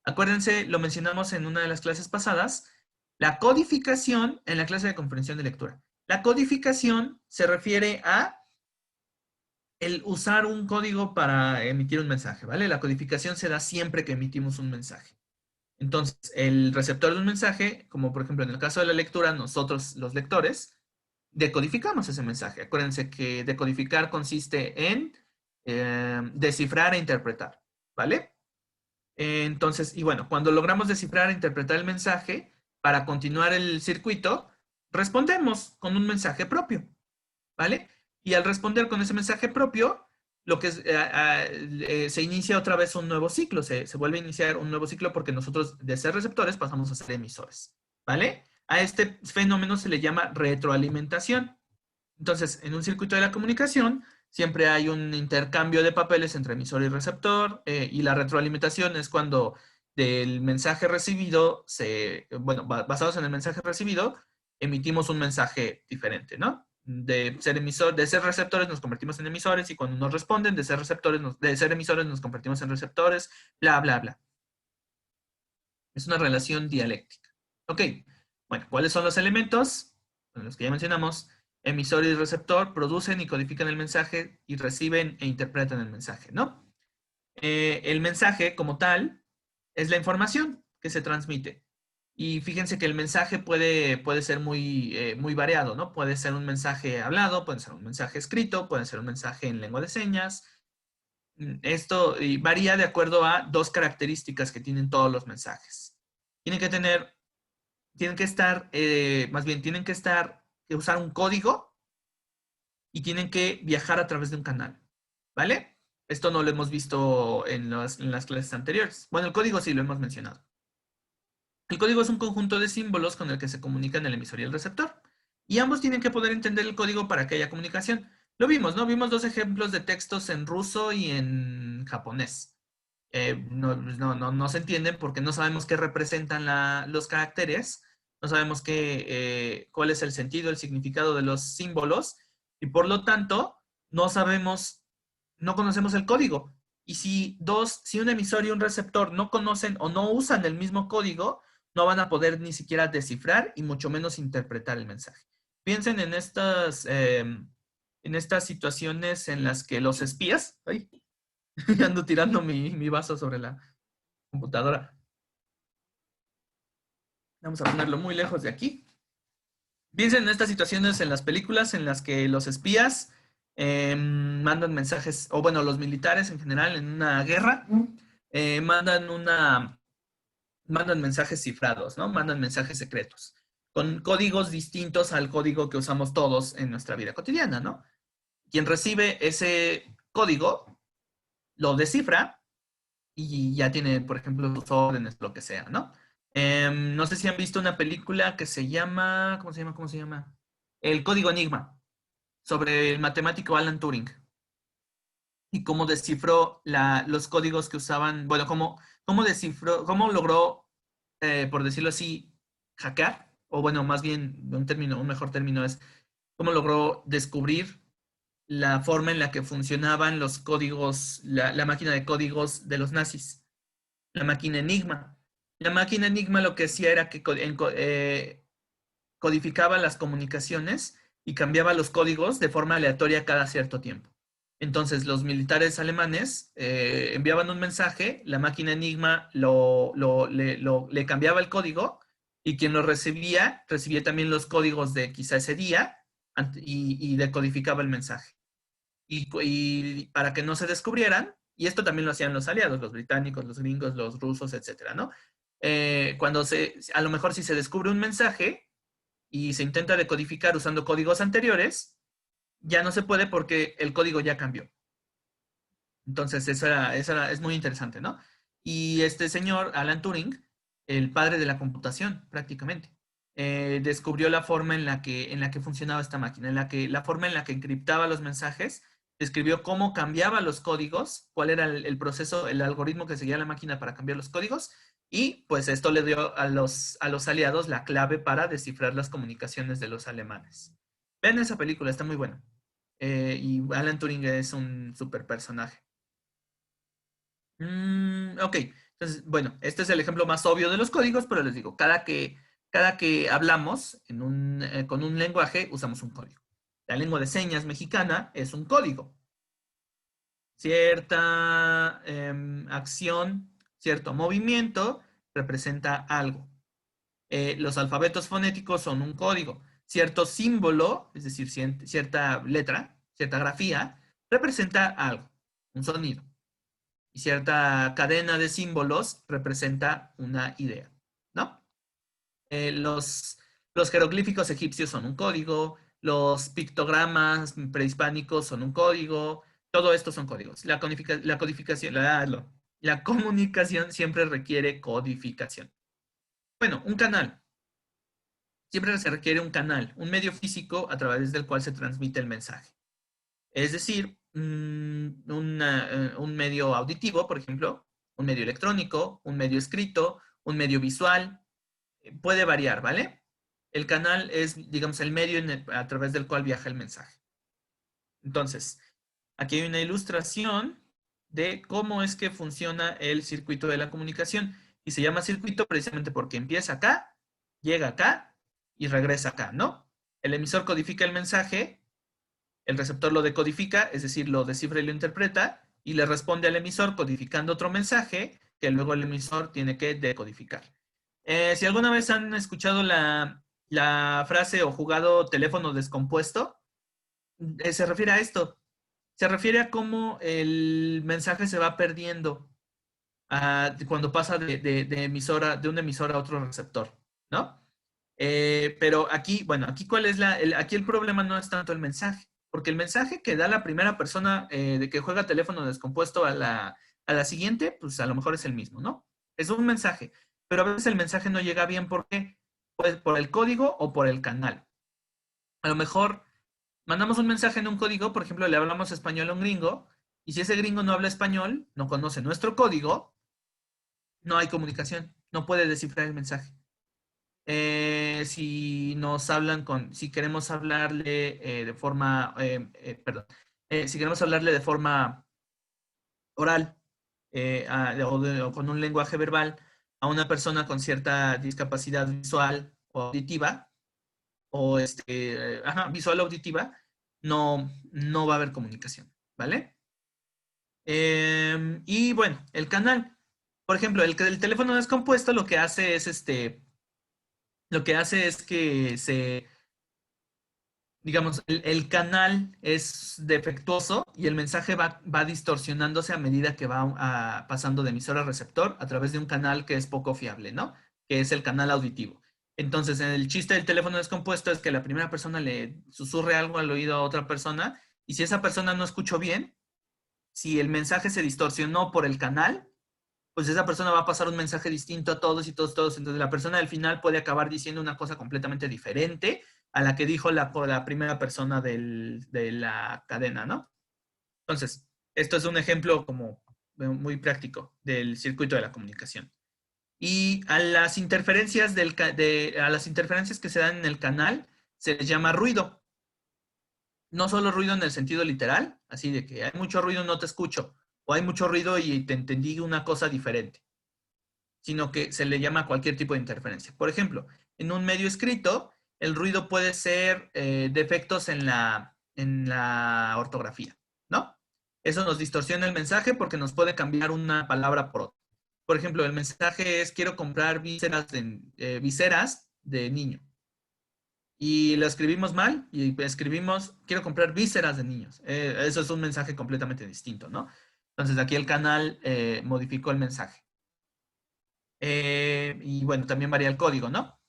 Speaker 1: Acuérdense, lo mencionamos en una de las clases pasadas, la codificación en la clase de comprensión de lectura. La codificación se refiere a el usar un código para emitir un mensaje, ¿vale? La codificación se da siempre que emitimos un mensaje. Entonces, el receptor de un mensaje, como por ejemplo en el caso de la lectura, nosotros los lectores, decodificamos ese mensaje. Acuérdense que decodificar consiste en descifrar e interpretar, ¿vale? Entonces, y bueno, cuando logramos descifrar e interpretar el mensaje, para continuar el circuito, respondemos con un mensaje propio, ¿vale? Y al responder con ese mensaje propio, lo que es, se inicia otra vez un nuevo ciclo, se vuelve a iniciar un nuevo ciclo porque nosotros de ser receptores pasamos a ser emisores, ¿vale? A este fenómeno se le llama retroalimentación. Entonces, en un circuito de la comunicación, siempre hay un intercambio de papeles entre emisor y receptor, y la retroalimentación es cuando del mensaje recibido, bueno, basados en el mensaje recibido, emitimos un mensaje diferente, ¿no? De ser receptores nos convertimos en emisores y cuando nos responden, de ser receptores, de ser emisores nos convertimos en receptores, bla, bla, bla. Es una relación dialéctica. Ok, bueno, ¿cuáles son los elementos? Bueno, los que ya mencionamos. Emisor y receptor producen y codifican el mensaje y reciben e interpretan el mensaje, ¿no? El mensaje como tal es la información que se transmite. Y fíjense que el mensaje puede ser muy variado, ¿no? Puede ser un mensaje hablado, puede ser un mensaje escrito, puede ser un mensaje en lengua de señas. Esto varía de acuerdo a dos características que tienen todos los mensajes. Tienen que tener, tienen que estar, más bien, tienen que usar un código y tienen que viajar a través de un canal, ¿vale? Esto no lo hemos visto en las clases anteriores. Bueno, el código sí lo hemos mencionado. El código es un conjunto de símbolos con el que se comunican el emisor y el receptor. Y ambos tienen que poder entender el código para que haya comunicación. Lo vimos, ¿no? Vimos dos ejemplos de textos en ruso y en japonés. No se entienden porque no sabemos qué representan los caracteres, no sabemos cuál es el sentido, el significado de los símbolos y por lo tanto no sabemos, no conocemos el código. Y si un emisor y un receptor no conocen o no usan el mismo código, no van a poder ni siquiera descifrar y mucho menos interpretar el mensaje. Piensen en estas situaciones en las que los espías, ay, ando tirando mi vaso sobre la computadora. Vamos a ponerlo muy lejos de aquí. Piensen en estas situaciones en las películas en las que los espías mandan mensajes, o bueno, los militares en general en una guerra, eh, mandan una, mandan mensajes cifrados, ¿no? Mandan mensajes secretos, con códigos distintos al código que usamos todos en nuestra vida cotidiana, ¿no? Quien recibe ese código lo descifra y ya tiene, por ejemplo, sus órdenes, lo que sea, ¿no? No sé si han visto una película que se llama, ¿cómo se llama? ¿Cómo se llama? El Código Enigma, sobre el matemático Alan Turing y cómo descifró los códigos que usaban, bueno, cómo descifró, cómo logró, por decirlo así, hackear, o bueno, más bien un mejor término es cómo logró descubrir la forma en la que funcionaban los códigos, la máquina de códigos de los nazis, la máquina Enigma. La máquina Enigma lo que hacía era que codificaba las comunicaciones y cambiaba los códigos de forma aleatoria cada cierto tiempo. Entonces, los militares alemanes enviaban un mensaje, la máquina Enigma le cambiaba el código y quien lo recibía también los códigos de quizá ese día y decodificaba el mensaje. Y para que no se descubrieran, y esto también lo hacían los aliados, los británicos, los gringos, los rusos, etcétera, ¿no? A lo mejor si se descubre un mensaje, y se intenta decodificar usando códigos anteriores, ya no se puede porque el código ya cambió. Entonces, es muy interesante, ¿no? Y este señor, Alan Turing, el padre de la computación, prácticamente, descubrió la forma en la que funcionaba esta máquina, la forma en la que encriptaba los mensajes, describió cómo cambiaba los códigos, cuál era el proceso, el algoritmo que seguía la máquina para cambiar los códigos, y pues esto le dio a los aliados la clave para descifrar las comunicaciones de los alemanes. Vean esa película, está muy buena. Y Alan Turing es un super personaje. Ok, entonces, bueno, este es el ejemplo más obvio de los códigos, pero les digo, cada que hablamos con un lenguaje, usamos un código. La lengua de señas mexicana es un código. Cierta acción, cierto movimiento representa algo. Los alfabetos fonéticos son un código. Cierto símbolo, es decir, cierta letra, cierta grafía, representa algo, un sonido. Y cierta cadena de símbolos representa una idea, ¿no? Los jeroglíficos egipcios son un código, los pictogramas prehispánicos son un código, todo esto son códigos. La codificación, la comunicación siempre requiere codificación. Bueno, un canal. Siempre se requiere un canal, un medio físico a través del cual se transmite el mensaje. Es decir, un medio auditivo, por ejemplo, un medio electrónico, un medio escrito, un medio visual, puede variar, ¿vale? El canal es, digamos, el medio a través del cual viaja el mensaje. Entonces, aquí hay una ilustración de cómo es que funciona el circuito de la comunicación. Y se llama circuito precisamente porque empieza acá, llega acá y regresa acá, ¿no? El emisor codifica el mensaje, el receptor lo decodifica, es decir, lo descifra y lo interpreta, y le responde al emisor codificando otro mensaje que luego el emisor tiene que decodificar. Si alguna vez han escuchado la frase o jugado teléfono descompuesto, se refiere a esto. Se refiere a cómo el mensaje se va perdiendo cuando pasa de una emisora a otro receptor, ¿no? Pero aquí, bueno, aquí aquí el problema no es tanto el mensaje, porque el mensaje que da la primera persona de que juega teléfono descompuesto a la siguiente, pues a lo mejor es el mismo, ¿no? Es un mensaje, pero a veces el mensaje no llega bien, ¿por qué? Pues por el código o por el canal. A lo mejor mandamos un mensaje en un código, por ejemplo, le hablamos español a un gringo, y si ese gringo no habla español, no conoce nuestro código, no hay comunicación, no puede descifrar el mensaje. Si queremos hablarle de forma, si queremos hablarle de forma oral o con un lenguaje verbal a una persona con cierta discapacidad visual o auditiva, o visual o auditiva, no va a haber comunicación, ¿vale? Y bueno, el canal, por ejemplo, el teléfono descompuesto lo que hace es que digamos, el canal es defectuoso y el mensaje va distorsionándose a medida que va pasando de emisor a receptor a través de un canal que es poco fiable, ¿no? Que es el canal auditivo. Entonces, el chiste del teléfono descompuesto es que la primera persona le susurre algo al oído a otra persona y si esa persona no escuchó bien, si el mensaje se distorsionó por el canal, pues esa persona va a pasar un mensaje distinto a todos y todos. Entonces la persona al final puede acabar diciendo una cosa completamente diferente a la que dijo la primera persona de la cadena, ¿no? Entonces, esto es un ejemplo como muy práctico del circuito de la comunicación. Y a las interferencias, a las interferencias que se dan en el canal se les llama ruido. No solo ruido en el sentido literal, así de que hay mucho ruido, no te escucho, o hay mucho ruido y te entendí una cosa diferente, sino que se le llama cualquier tipo de interferencia. Por ejemplo, en un medio escrito, el ruido puede ser defectos en la ortografía, ¿no? Eso nos distorsiona el mensaje porque nos puede cambiar una palabra por otra. Por ejemplo, el mensaje es quiero comprar viseras de niño. Y lo escribimos mal y escribimos quiero comprar vísceras de niños. Eso es un mensaje completamente distinto, ¿no? Entonces aquí el canal modificó el mensaje. Y bueno, también varía el código, ¿no?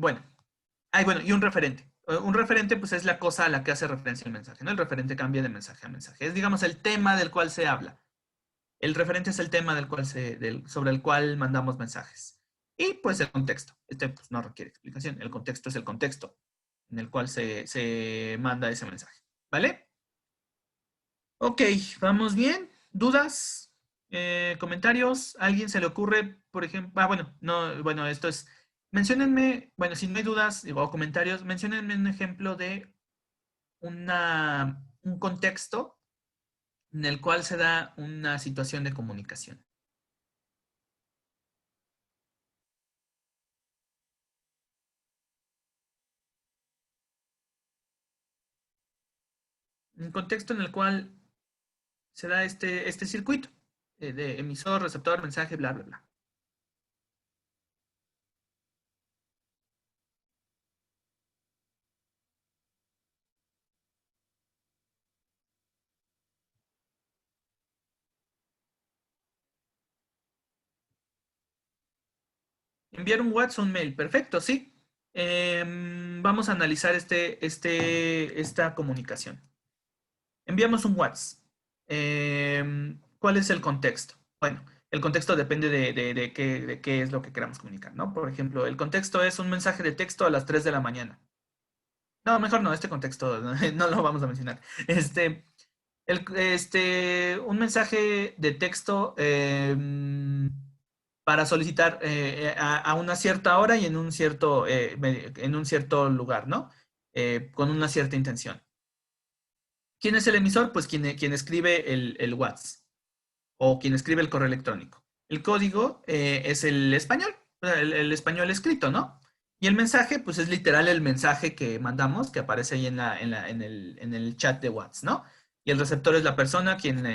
Speaker 1: Bueno, bueno, y un referente. Un referente, pues, es la cosa a la que hace referencia el mensaje, ¿no? El referente cambia de mensaje a mensaje. Es, digamos, el tema del cual se habla. El referente es el tema sobre el cual mandamos mensajes. Y, pues, el contexto. Este, pues, no requiere explicación. El contexto es el contexto en el cual se manda ese mensaje. ¿Vale? Ok, vamos bien. ¿Dudas? ¿Comentarios? ¿A alguien se le ocurre, por ejemplo? Bueno, no, bueno, esto es. Menciónenme, bueno, si no hay dudas o comentarios, menciónenme un ejemplo de un contexto en el cual se da una situación de comunicación. Un contexto en el cual se da este circuito de emisor, receptor, mensaje, bla, bla, bla. Enviar un WhatsApp o un mail. Perfecto, sí. Vamos a analizar esta comunicación. Enviamos un WhatsApp. ¿Cuál es el contexto? Bueno, el contexto depende de qué es lo que queramos comunicar, ¿no? Por ejemplo, el contexto es un mensaje de texto a las 3 de la mañana. No, mejor no, este contexto no lo vamos a mencionar. Un mensaje de texto para solicitar a una cierta hora y en un cierto lugar, ¿no? Con una cierta intención. ¿Quién es el emisor? Pues quien escribe el WhatsApp o quien escribe el correo electrónico. El código es el español, el español escrito, ¿no? Y el mensaje, pues es literal el mensaje que mandamos, que aparece ahí en el chat de WhatsApp, ¿no? Y el receptor es la persona quien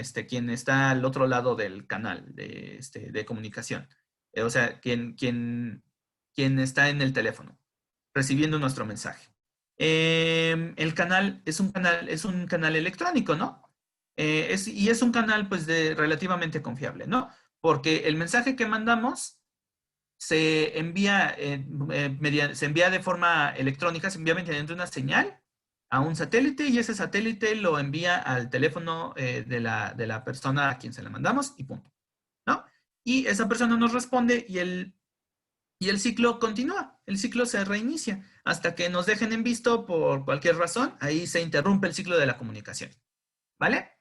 Speaker 1: está al otro lado del canal de comunicación. O sea, quien está en el teléfono, recibiendo nuestro mensaje. El canal es un canal electrónico, ¿no? Y es un canal, pues, relativamente confiable, ¿no? Porque el mensaje que mandamos se envía de forma electrónica, se envía mediante una señal a un satélite y ese satélite lo envía al teléfono de la persona a quien se le mandamos y punto, ¿no? Y esa persona nos responde y el ciclo continúa, el ciclo se reinicia hasta que nos dejen en visto por cualquier razón, ahí se interrumpe el ciclo de la comunicación, ¿vale?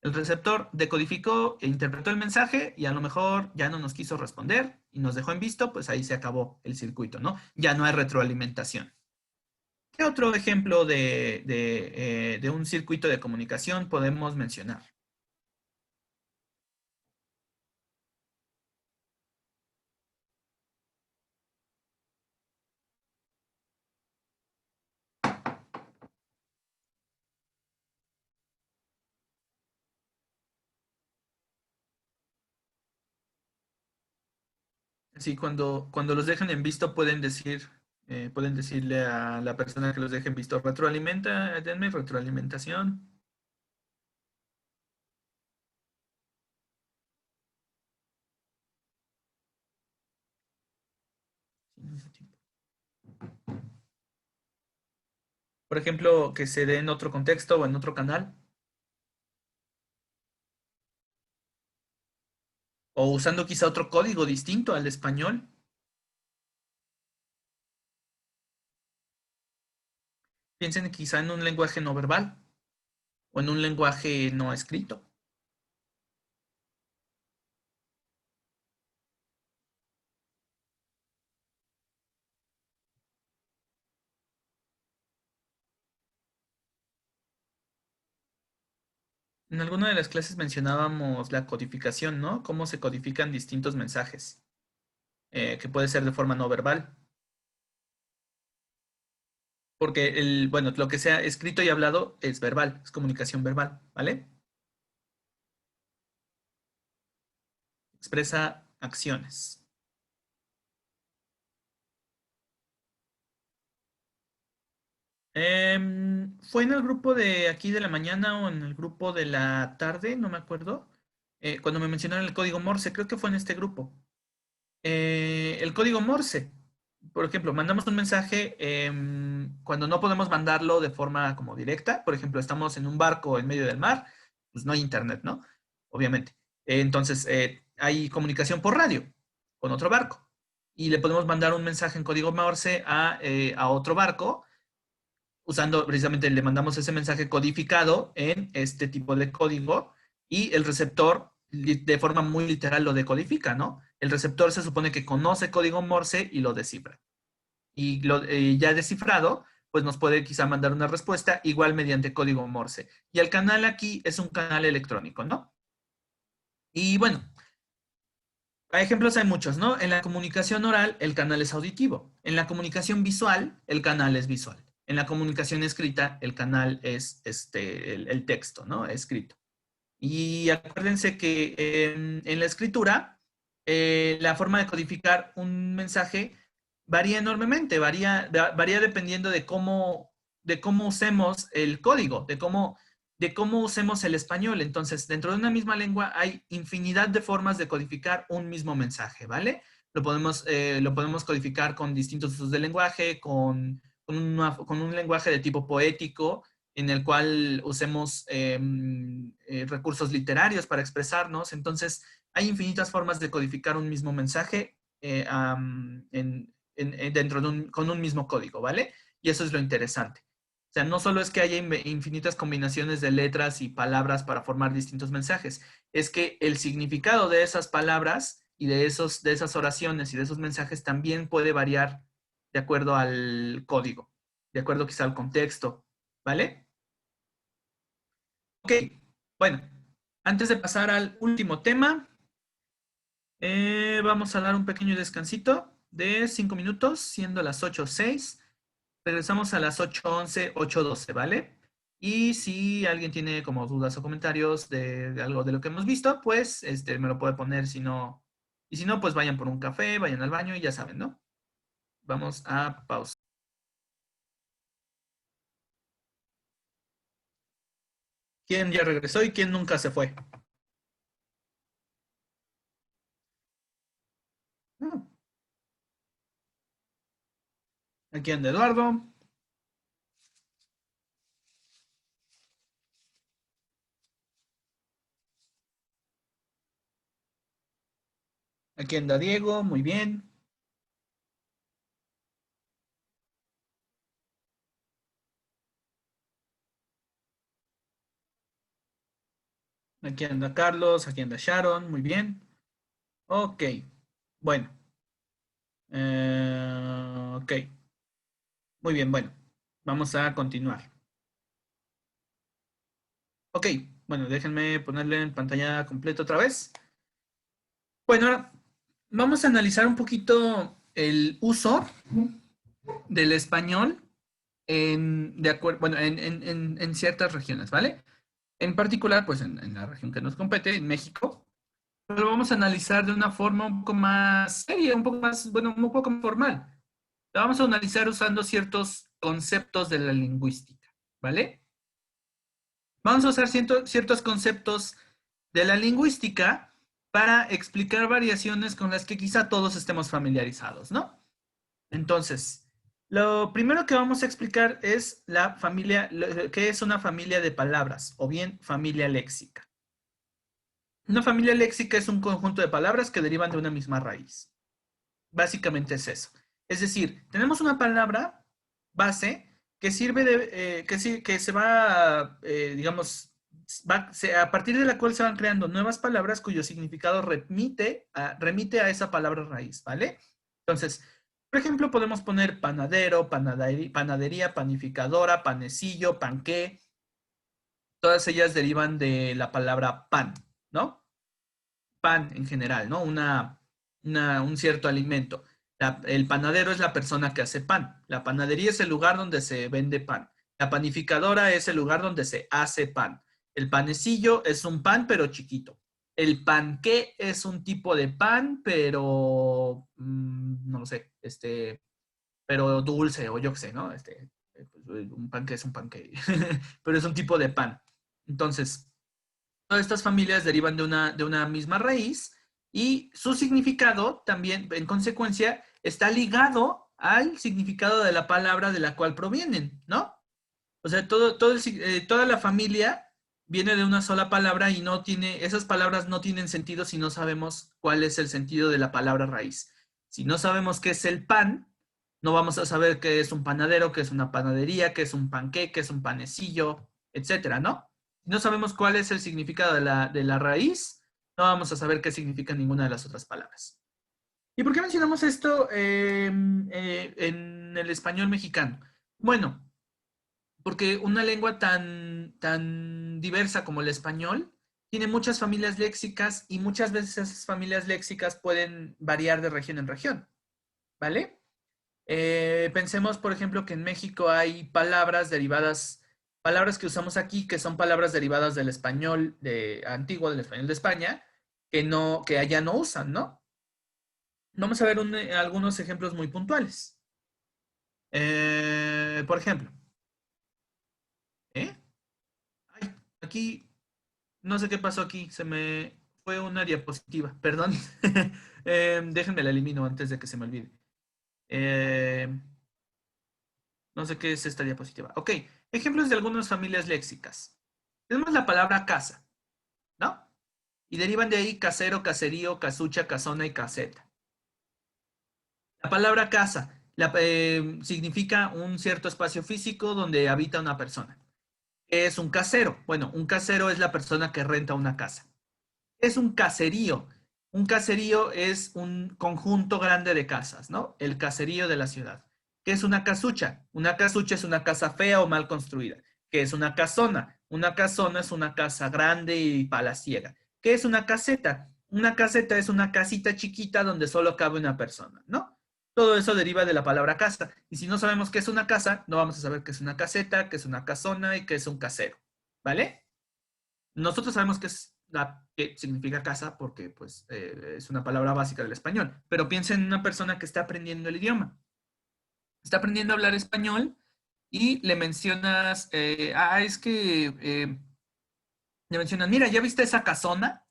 Speaker 1: El receptor decodificó e interpretó el mensaje y a lo mejor ya no nos quiso responder y nos dejó en visto, pues ahí se acabó el circuito, ¿no? Ya no hay retroalimentación. ¿Qué otro ejemplo de un circuito de comunicación podemos mencionar? Sí, cuando los dejan en visto pueden decirle a la persona que los deje en visto, denme retroalimentación. Por ejemplo, que se dé en otro contexto o en otro canal. O usando quizá otro código distinto al español. Piensen quizá en un lenguaje no verbal o en un lenguaje no escrito. En alguna de las clases mencionábamos la codificación, ¿no? Cómo se codifican distintos mensajes, que puede ser de forma no verbal. Porque bueno, lo que sea escrito y hablado es verbal, es comunicación verbal, ¿vale? Expresa acciones. Fue en el grupo de aquí de la mañana o en el grupo de la tarde, no me acuerdo. Cuando me mencionaron el código Morse, creo que fue en este grupo. El código Morse, por ejemplo, mandamos un mensaje cuando no podemos mandarlo de forma como directa. Por ejemplo, estamos en un barco en medio del mar, pues no hay internet, ¿no? Obviamente. Entonces, hay comunicación por radio con otro barco y le podemos mandar un mensaje en código Morse a otro barco usando precisamente, le mandamos ese mensaje codificado en este tipo de código y el receptor de forma muy literal lo decodifica, ¿no? El receptor se supone que conoce código Morse y lo descifra. Y ya descifrado, pues nos puede quizá mandar una respuesta igual mediante código Morse. Y el canal aquí es un canal electrónico, ¿no? Y bueno, ejemplos hay muchos, ¿no? En la comunicación oral, el canal es auditivo. En la comunicación visual, el canal es visual. En la comunicación escrita, el canal es el texto, ¿no? Escrito. Y acuérdense que en la escritura, la forma de codificar un mensaje varía enormemente, varía dependiendo de cómo usemos el código, de cómo usemos el español. Entonces, dentro de una misma lengua hay infinidad de formas de codificar un mismo mensaje, ¿vale? Lo podemos codificar con distintos usos del lenguaje, con un lenguaje de tipo poético, en el cual usemos recursos literarios para expresarnos. Entonces, hay infinitas formas de codificar un mismo mensaje dentro de con un mismo código, ¿vale? Y eso es lo interesante. O sea, no solo es que haya infinitas combinaciones de letras y palabras para formar distintos mensajes, es que el significado de esas palabras y de esas oraciones y de esos mensajes también puede variar de acuerdo al código, de acuerdo quizá al contexto, ¿vale? Ok, bueno, antes de pasar al último tema, vamos a dar un pequeño descansito de 5 minutos, siendo las 8:06. Regresamos a las 8:11, 8:12, ¿vale? Y si alguien tiene como dudas o comentarios de algo de lo que hemos visto, pues me lo puede poner, si no, y si no, pues vayan por un café, vayan al baño y ya saben, ¿no? Vamos a pausa. ¿Quién ya regresó y quién nunca se fue? Ah, aquí anda Eduardo, aquí anda Diego, muy bien. Aquí anda Carlos, aquí anda Sharon, muy bien. Ok, bueno, ok, muy bien, bueno, vamos a continuar. Ok, bueno, déjenme ponerle en pantalla completa otra vez. Bueno, ahora vamos a analizar un poquito el uso del español de acuerdo, bueno, en ciertas regiones, ¿vale? En particular, pues en la región que nos compete, en México, pero lo vamos a analizar de una forma un poco más seria, un poco más, bueno, un poco más formal. Lo vamos a analizar usando ciertos conceptos de la lingüística, ¿vale? Vamos a usar ciertos conceptos de la lingüística para explicar variaciones con las que quizá todos estemos familiarizados, ¿no? Entonces, lo primero que vamos a explicar es la familia, qué es una familia de palabras o bien familia léxica. Una familia léxica es un conjunto de palabras que derivan de una misma raíz. Básicamente es eso. Es decir, tenemos una palabra base que sirve de, que se va, digamos, a partir de la cual se van creando nuevas palabras cuyo significado remite a esa palabra raíz, ¿vale? Entonces, por ejemplo, podemos poner panadero, panadería, panificadora, panecillo, panqué. Todas ellas derivan de la palabra pan, ¿no? Pan en general, ¿no? Un cierto alimento. El panadero es la persona que hace pan. La panadería es el lugar donde se vende pan. La panificadora es el lugar donde se hace pan. El panecillo es un pan, pero chiquito. El panqué es un tipo de pan, pero no lo sé, pero dulce o yo qué sé, ¿no? Pues, un panqué es un panqué, pero es un tipo de pan. Entonces, todas estas familias derivan de una misma raíz y su significado también, en consecuencia, está ligado al significado de la palabra de la cual provienen, ¿no? O sea, toda la familia viene de una sola palabra y no tiene, esas palabras no tienen sentido si no sabemos cuál es el sentido de la palabra raíz. Si no sabemos qué es el pan, no vamos a saber qué es un panadero, qué es una panadería, qué es un panqué, qué es un panecillo, etcétera, ¿no? Si no sabemos cuál es el significado de la raíz, no vamos a saber qué significa ninguna de las otras palabras. ¿Y por qué mencionamos esto en el español mexicano? Bueno, porque una lengua tan diversa como el español tiene muchas familias léxicas y muchas veces esas familias léxicas pueden variar de región en región, ¿vale? Pensemos, por ejemplo, que en México hay palabras que usamos aquí que son palabras derivadas del español antiguo, del español de España, que allá no usan, ¿no? Vamos a ver algunos ejemplos muy puntuales. Por ejemplo, ¿eh? Ay, aquí no sé qué pasó aquí, se me fue una diapositiva, perdón. Déjenme la elimino antes de que se me olvide. Eh, no sé qué es esta diapositiva. Ok, ejemplos de algunas familias léxicas. Tenemos la palabra casa, ¿no? Y derivan de ahí casero, caserío, casucha, casona y caseta. La palabra casa significa un cierto espacio físico donde habita una persona. ¿Qué es un casero? Bueno, un casero es la persona que renta una casa. Es un caserío. Un caserío es un conjunto grande de casas, ¿no? El caserío de la ciudad. ¿Qué es una casucha? Una casucha es una casa fea o mal construida. ¿Qué es una casona? Una casona es una casa grande y palaciega. ¿Qué es una caseta? Una caseta es una casita chiquita donde solo cabe una persona, ¿no? Todo eso deriva de la palabra casa. Y si no sabemos qué es una casa, no vamos a saber qué es una caseta, qué es una casona y qué es un casero, ¿vale? Nosotros sabemos qué significa casa porque pues, es una palabra básica del español, pero piensa en una persona que está aprendiendo el idioma. Está aprendiendo a hablar español y le mencionas, es que le mencionas, mira, ¿ya viste esa casona?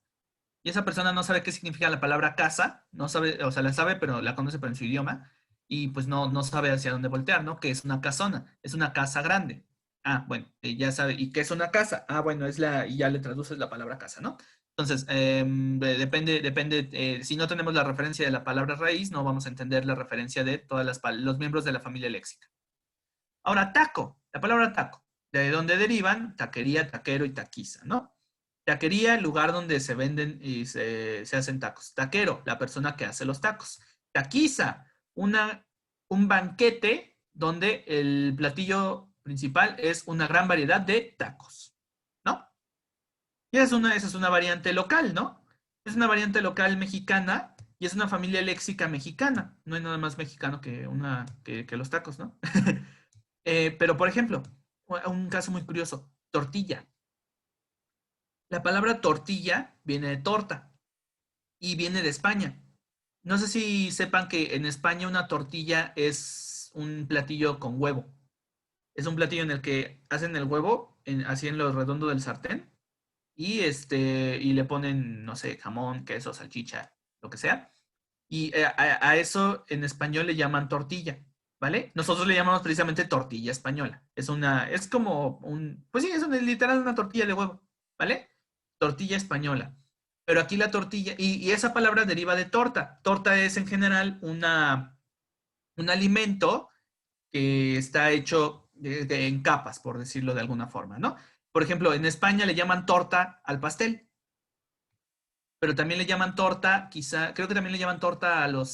Speaker 1: Y esa persona no sabe qué significa la palabra casa, no sabe, o sea, la sabe, pero la conoce pero en su idioma, y pues no sabe hacia dónde voltear, ¿no? Que es una casona, es una casa grande. Ah, bueno, ya sabe. ¿Y qué es una casa? Ah, bueno, y ya le traduces la palabra casa, ¿no? Entonces, depende, si no tenemos la referencia de la palabra raíz, no vamos a entender la referencia de todos los miembros de la familia léxica. Ahora, taco, la palabra taco, de dónde derivan taquería, taquero y taquiza, ¿no? Taquería, el lugar donde se venden y se hacen tacos. Taquero, la persona que hace los tacos. Taquiza, un banquete donde el platillo principal es una gran variedad de tacos, ¿no? Y esa es una variante local, ¿no? Es una variante local mexicana y es una familia léxica mexicana. No hay nada más mexicano que los tacos, ¿no? Pero, por ejemplo, un caso muy curioso, tortilla. La palabra tortilla viene de torta y viene de España. No sé si sepan que en España una tortilla es un platillo con huevo. Es un platillo en el que hacen el huevo así en lo redondo del sartén y le ponen, no sé, jamón, queso, salchicha, lo que sea. Y a eso en español le llaman tortilla, ¿vale? Nosotros le llamamos precisamente tortilla española. Es como pues sí, literal una tortilla de huevo, ¿vale? Tortilla española. Pero aquí la tortilla, y esa palabra deriva de torta. Torta es en general un alimento que está hecho en capas, por decirlo de alguna forma, ¿no? Por ejemplo, en España le llaman torta al pastel, pero también le llaman torta, quizá, creo que también le llaman torta a lo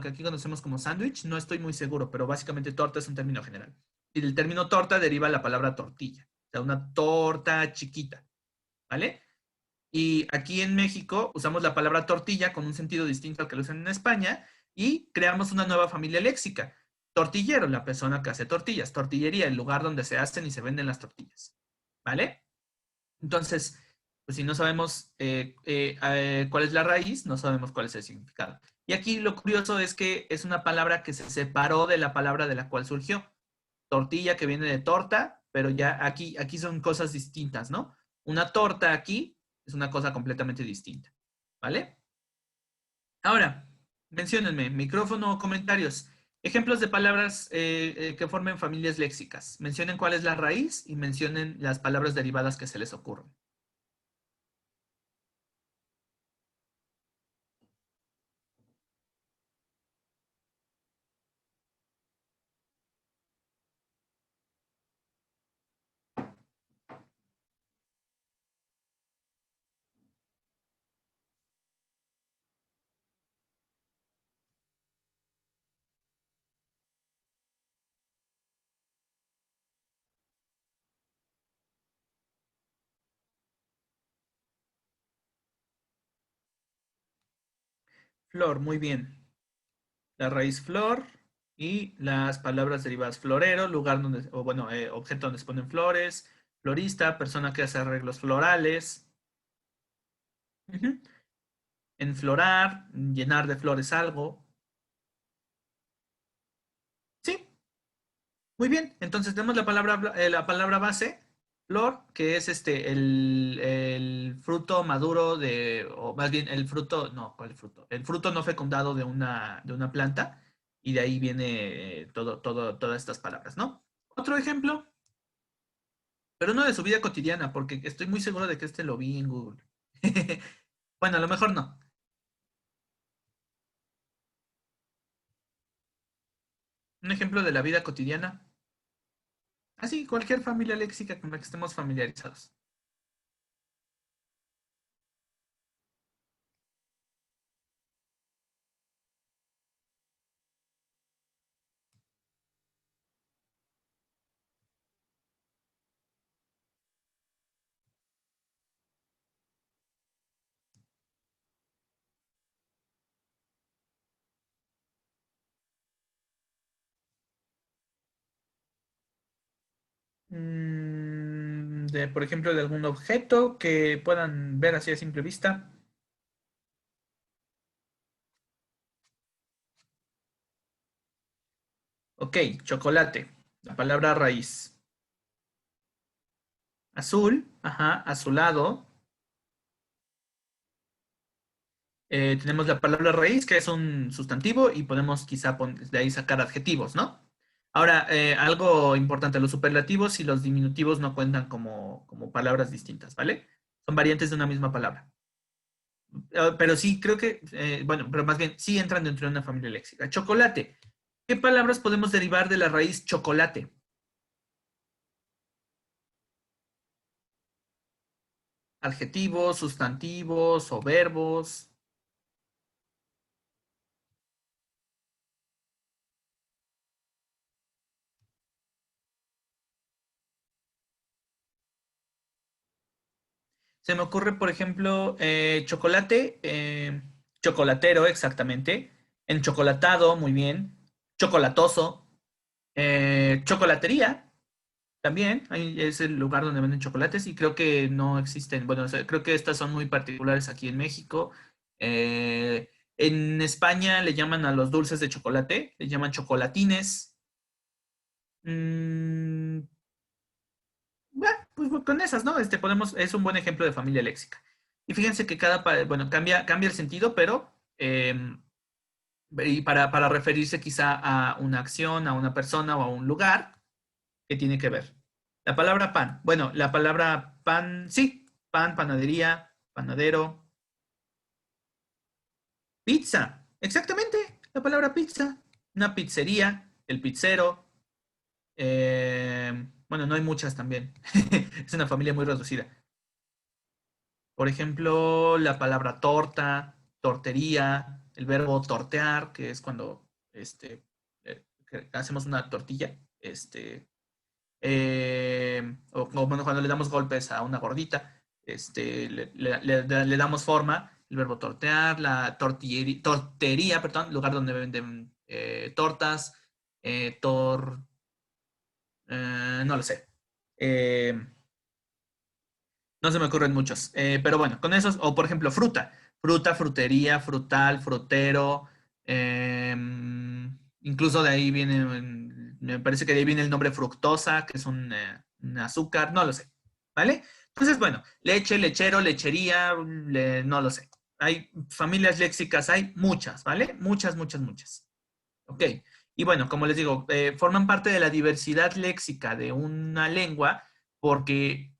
Speaker 1: que aquí conocemos como sándwich, no estoy muy seguro, pero básicamente torta es un término general. Y del término torta deriva la palabra tortilla, o sea, una torta chiquita, ¿vale? Y aquí en México usamos la palabra tortilla con un sentido distinto al que lo usan en España y creamos una nueva familia léxica. Tortillero, la persona que hace tortillas. Tortillería, el lugar donde se hacen y se venden las tortillas. ¿Vale? Entonces, pues si no sabemos cuál es la raíz, no sabemos cuál es el significado. Y aquí lo curioso es que es una palabra que se separó de la palabra de la cual surgió. Tortilla que viene de torta, pero ya aquí son cosas distintas, ¿no? Una torta aquí es una cosa completamente distinta, ¿vale? Ahora, menciónenme, micrófono o comentarios. Ejemplos de palabras que formen familias léxicas. Mencionen cuál es la raíz y mencionen las palabras derivadas que se les ocurren. Flor, muy bien. La raíz flor y las palabras derivadas florero, lugar donde, o bueno, objeto donde se ponen flores, florista, persona que hace arreglos florales. Ujú. Enflorar, llenar de flores algo. Sí, muy bien. Entonces tenemos la palabra base, flor, que es el fruto maduro o más bien el fruto, no, ¿cuál fruto? El fruto no fecundado de una planta, y de ahí viene todas estas palabras, ¿no? Otro ejemplo, pero no de su vida cotidiana, porque estoy muy seguro de que este lo vi en Google. Bueno, a lo mejor no. Un ejemplo de la vida cotidiana. Así, cualquier familia léxica con la que estemos familiarizados. Por ejemplo, de algún objeto que puedan ver así a simple vista. Ok, chocolate, la palabra raíz. Azul, ajá, azulado. Tenemos la palabra raíz, que es un sustantivo, y podemos quizá de ahí sacar adjetivos, ¿no? Ahora, algo importante, los superlativos y los diminutivos no cuentan como palabras distintas, ¿vale? Son variantes de una misma palabra. Pero sí, creo que, bueno, pero más bien, sí entran dentro de una familia léxica. Chocolate. ¿Qué palabras podemos derivar de la raíz chocolate? Adjetivos, sustantivos o verbos. Se me ocurre, por ejemplo, chocolate, chocolatero, exactamente. Enchocolatado, muy bien. Chocolatoso. Chocolatería, también. Ahí es el lugar donde venden chocolates y creo que no existen. Bueno, o sea, creo que estas son muy particulares aquí en México. En España le llaman a los dulces de chocolate, le llaman chocolatines. Mm, pues con esas, ¿no? Es un buen ejemplo de familia léxica. Y fíjense que bueno, cambia el sentido, pero y para referirse quizá a una acción, a una persona o a un lugar que tiene que ver. La palabra pan. Bueno, la palabra pan, sí, pan, panadería, panadero. Pizza, exactamente, la palabra pizza. Una pizzería, el pizzero. Bueno, no hay muchas también. Es una familia muy reducida. Por ejemplo, la palabra torta, tortería, el verbo tortear, que es cuando que hacemos una tortilla. O bueno, cuando le damos golpes a una gordita, le damos forma, el verbo tortear, la tortería, perdón, lugar donde venden tortas, eh, tor, no lo sé. Eh, no se me ocurren muchos. Pero bueno, con esos, o por ejemplo, fruta. Fruta, frutería, frutal, frutero. eh, Incluso de ahí viene, me parece que de ahí viene el nombre fructosa, que es un azúcar, no lo sé. ¿Vale? Entonces, bueno, leche, lechero, lechería, no lo sé. Hay familias léxicas, hay muchas, ¿vale? Muchas, muchas, muchas. Ok. Y bueno, como les digo, forman parte de la diversidad léxica de una lengua porque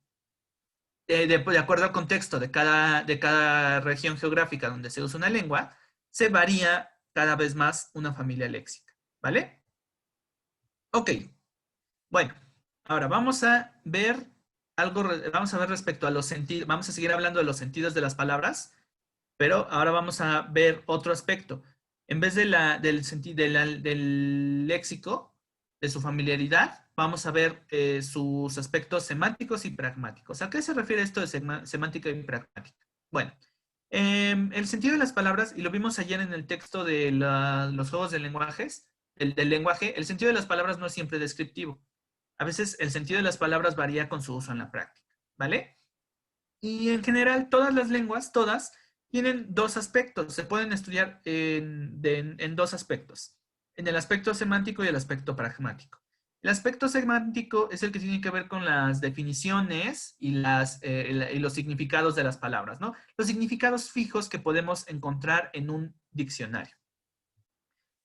Speaker 1: de acuerdo al contexto de cada región geográfica donde se usa una lengua, se varía cada vez más una familia léxica, ¿vale? Ok, bueno, ahora vamos a ver vamos a ver respecto a los sentidos, vamos a seguir hablando de los sentidos de las palabras, pero ahora vamos a ver otro aspecto. En vez del léxico, de su familiaridad, vamos a ver sus aspectos semánticos y pragmáticos. ¿A qué se refiere esto de semántica y pragmática? Bueno, el sentido de las palabras, y lo vimos ayer en el texto de los juegos de lenguajes, del lenguaje, el sentido de las palabras no es siempre descriptivo. A veces el sentido de las palabras varía con su uso en la práctica, ¿vale? Y en general, todas las lenguas, todas, tienen dos aspectos. Se pueden estudiar en dos aspectos. En el aspecto semántico y el aspecto pragmático. El aspecto semántico es el que tiene que ver con las definiciones y los significados de las palabras, ¿no? Los significados fijos que podemos encontrar en un diccionario.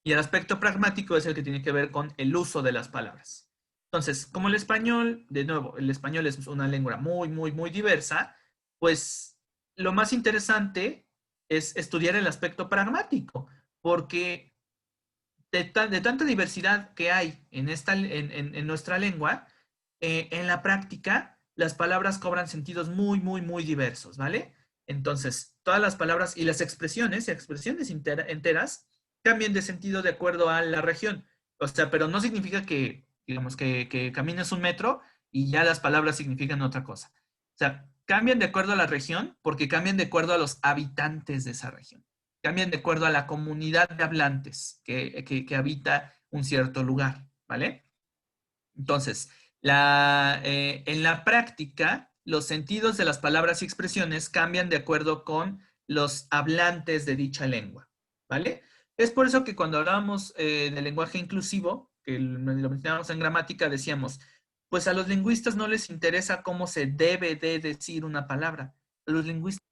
Speaker 1: Y el aspecto pragmático es el que tiene que ver con el uso de las palabras. Entonces, como el español, de nuevo, el español es una lengua muy, muy, muy diversa, pues lo más interesante es estudiar el aspecto pragmático, porque de tanta diversidad que hay en nuestra lengua, en la práctica las palabras cobran sentidos muy, muy, muy diversos, ¿vale? Entonces, todas las palabras y las expresiones enteras, cambian de sentido de acuerdo a la región. O sea, pero no significa que, digamos, que camines un metro y ya las palabras significan otra cosa. O sea, cambian de acuerdo a la región porque cambian de acuerdo a los habitantes de esa región. Cambian de acuerdo a la comunidad de hablantes que habita un cierto lugar, ¿vale? Entonces, en la práctica, los sentidos de las palabras y expresiones cambian de acuerdo con los hablantes de dicha lengua, ¿vale? Es por eso que cuando hablábamos del lenguaje inclusivo, que lo mencionábamos en gramática, decíamos, pues a los lingüistas no les interesa cómo se debe de decir una palabra. A los lingüistas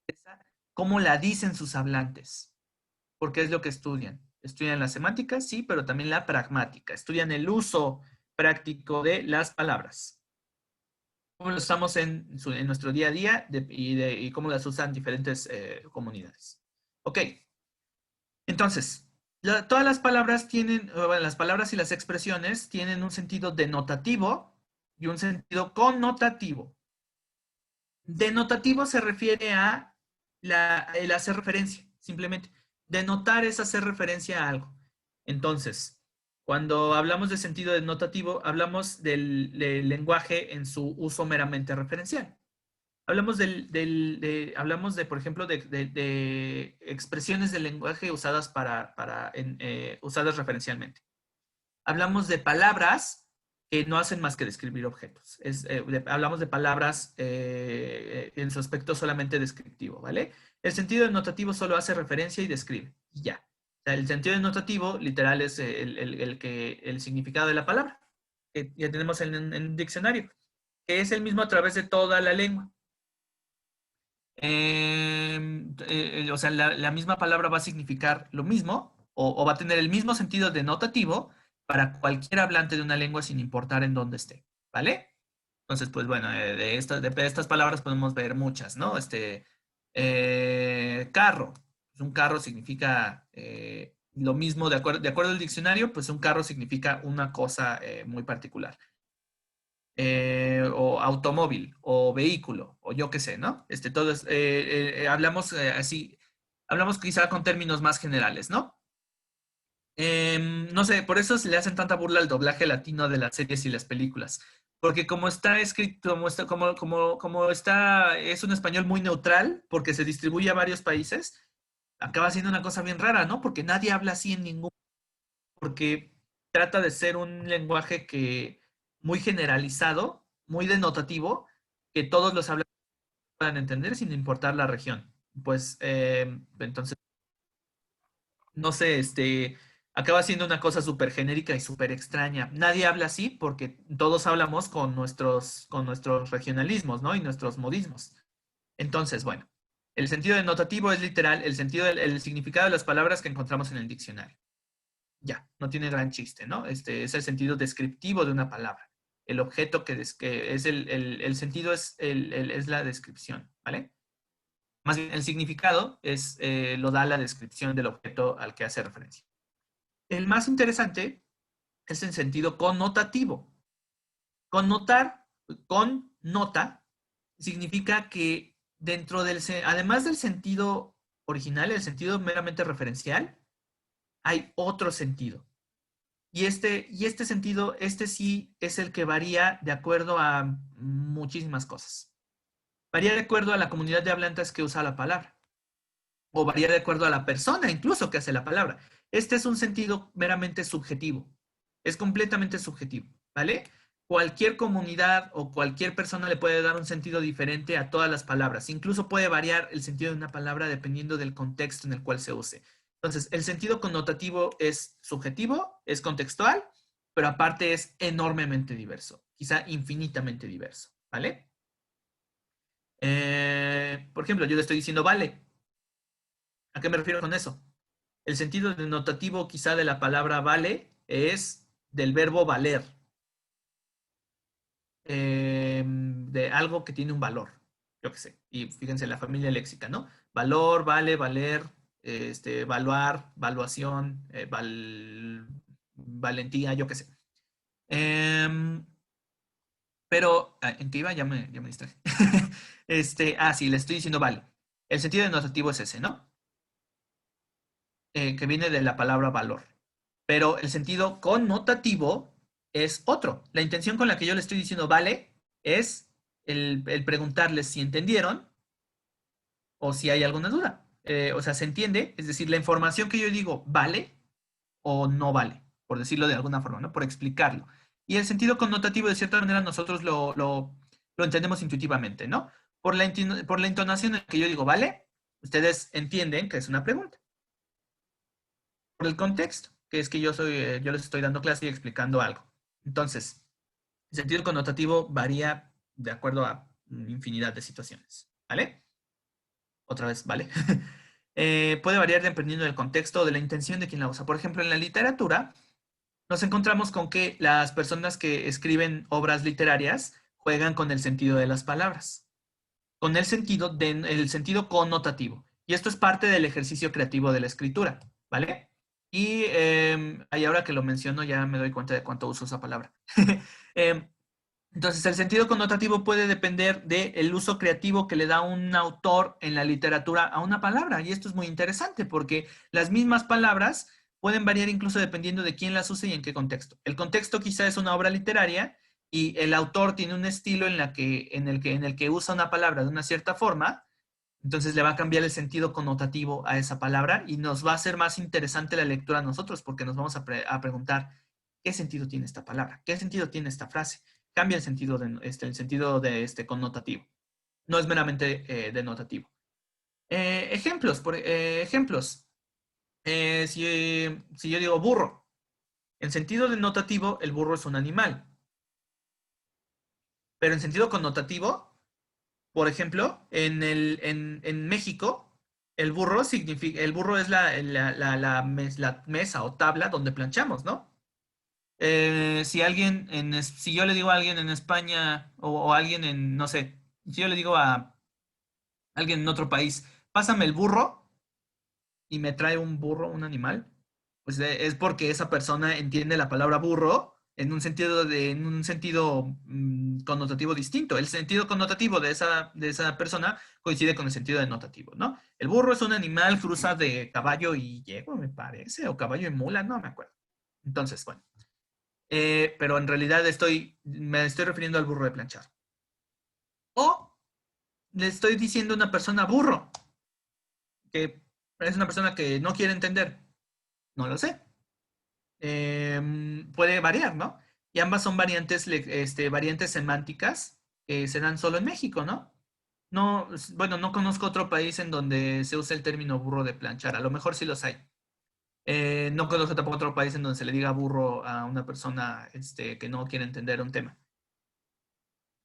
Speaker 1: les interesa cómo la dicen sus hablantes, porque es lo que estudian. Estudian la semántica, sí, pero también la pragmática. Estudian el uso práctico de las palabras. Cómo lo usamos en nuestro día a día y cómo las usan diferentes comunidades. Ok, entonces, todas las palabras bueno, las palabras y las expresiones tienen un sentido denotativo y un sentido connotativo. Denotativo se refiere a el hacer referencia, simplemente. Denotar es hacer referencia a algo. Entonces, cuando hablamos de sentido denotativo, hablamos del lenguaje en su uso meramente referencial. Hablamos de, por ejemplo, de expresiones del lenguaje usadas usadas referencialmente. Hablamos de palabras que no hacen más que describir objetos. Hablamos de palabras en su aspecto solamente descriptivo, ¿vale? El sentido denotativo solo hace referencia y describe, y ya. O sea, el sentido denotativo, literal, es el significado de la palabra, que ya tenemos en el diccionario, que es el mismo a través de toda la lengua. O sea, la misma palabra va a significar lo mismo o va a tener el mismo sentido denotativo para cualquier hablante de una lengua sin importar en dónde esté, ¿vale? Entonces, pues bueno, de estas palabras podemos ver muchas, ¿no? Carro, Pues un carro significa lo mismo, de acuerdo al diccionario, pues un carro significa una cosa muy particular. O automóvil, o vehículo, o yo qué sé, ¿no? Hablamos así, hablamos quizá con términos más generales, ¿no? No sé, por eso se le hacen tanta burla al doblaje latino de las series y las películas. Porque como está escrito, como está, es un español muy neutral, porque se distribuye a varios países, acaba siendo una cosa bien rara, ¿no? Porque nadie habla así en ningún, porque trata de ser un lenguaje que muy generalizado, muy denotativo, que todos los hablantes puedan entender sin importar la región. Pues entonces no sé, acaba siendo una cosa súper genérica y súper extraña. Nadie habla así porque todos hablamos con nuestros regionalismos, ¿no? Y nuestros modismos. Entonces, bueno, el sentido denotativo es literal el significado de las palabras que encontramos en el diccionario. Ya, no tiene gran chiste, ¿no? Es el sentido descriptivo de una palabra. El objeto que es el sentido es la descripción, ¿vale? Más bien, el significado lo da la descripción del objeto al que hace referencia. El más interesante es el sentido connotativo. Connotar, con nota, significa que además del sentido original, el sentido meramente referencial, hay otro sentido. Y este sentido, este sí es el que varía de acuerdo a muchísimas cosas. Varía de acuerdo a la comunidad de hablantes que usa la palabra. O varía de acuerdo a la persona incluso que hace la palabra. Este es un sentido meramente subjetivo. Es completamente subjetivo, ¿vale? Cualquier comunidad o cualquier persona le puede dar un sentido diferente a todas las palabras. Incluso puede variar el sentido de una palabra dependiendo del contexto en el cual se use. Entonces, el sentido connotativo es subjetivo, es contextual, pero aparte es enormemente diverso, quizá infinitamente diverso, ¿vale? Por ejemplo, yo le estoy diciendo vale. ¿A qué me refiero con eso? El sentido denotativo quizá de la palabra vale es del verbo valer, de algo que tiene un valor, yo qué sé. Y fíjense, la familia léxica, ¿no? Valor, vale, valer, evaluar, valuación, valentía, yo qué sé. Pero, ¿en qué iba? Ya me distraje. Sí, le estoy diciendo vale. El sentido denotativo es ese, ¿no? Que viene de la palabra valor. Pero el sentido connotativo es otro. La intención con la que yo le estoy diciendo vale es el preguntarles si entendieron o si hay alguna duda. O sea, ¿se entiende? Es decir, la información que yo digo vale o no vale, por decirlo de alguna forma, ¿no? Por explicarlo. Y el sentido connotativo, de cierta manera, nosotros lo entendemos intuitivamente, ¿no? Por la entonación en la que yo digo vale, ustedes entienden que es una pregunta. Por el contexto, que es que yo les estoy dando clase y explicando algo. Entonces, el sentido connotativo varía de acuerdo a infinidad de situaciones, ¿vale? Otra vez, ¿vale? Puede variar dependiendo del contexto o de la intención de quien la usa. Por ejemplo, en la literatura nos encontramos con que las personas que escriben obras literarias juegan con el sentido de las palabras, con el sentido connotativo. Y esto es parte del ejercicio creativo de la escritura, ¿vale? Y ahí ahora que lo menciono ya me doy cuenta de cuánto uso esa palabra. Em, entonces, el sentido connotativo puede depender del uso creativo que le da un autor en la literatura a una palabra. Y esto es muy interesante porque las mismas palabras pueden variar incluso dependiendo de quién las use y en qué contexto. El contexto quizá es una obra literaria y el autor tiene un estilo en el que usa una palabra de una cierta forma, entonces le va a cambiar el sentido connotativo a esa palabra y nos va a hacer más interesante la lectura a nosotros porque nos vamos a preguntar qué sentido tiene esta palabra, qué sentido tiene esta frase. Cambia el sentido de connotativo. No es meramente denotativo. Ejemplos. Si yo digo burro, en sentido denotativo, el burro es un animal. Pero en sentido connotativo, por ejemplo, en México, el burro es la mesa o tabla donde planchamos, ¿no? Si yo le digo a alguien en España o a alguien no sé, si yo le digo a alguien en otro país, pásame el burro, y me trae un burro, un animal, pues es porque esa persona entiende la palabra burro en un sentido connotativo distinto. El sentido connotativo de esa persona coincide con el sentido denotativo, ¿no? El burro es un animal, cruza de caballo y yegua, me parece, o caballo y mula, no me acuerdo. Entonces, bueno, pero en realidad me estoy refiriendo al burro de planchar. O le estoy diciendo a una persona burro, que es una persona que no quiere entender. No lo sé. Puede variar, ¿no? Y ambas son variantes semánticas que se dan solo en México, ¿no? No, bueno, no conozco otro país en donde se use el término burro de planchar. A lo mejor sí los hay. No conozco tampoco otro país en donde se le diga burro a una persona que no quiere entender un tema.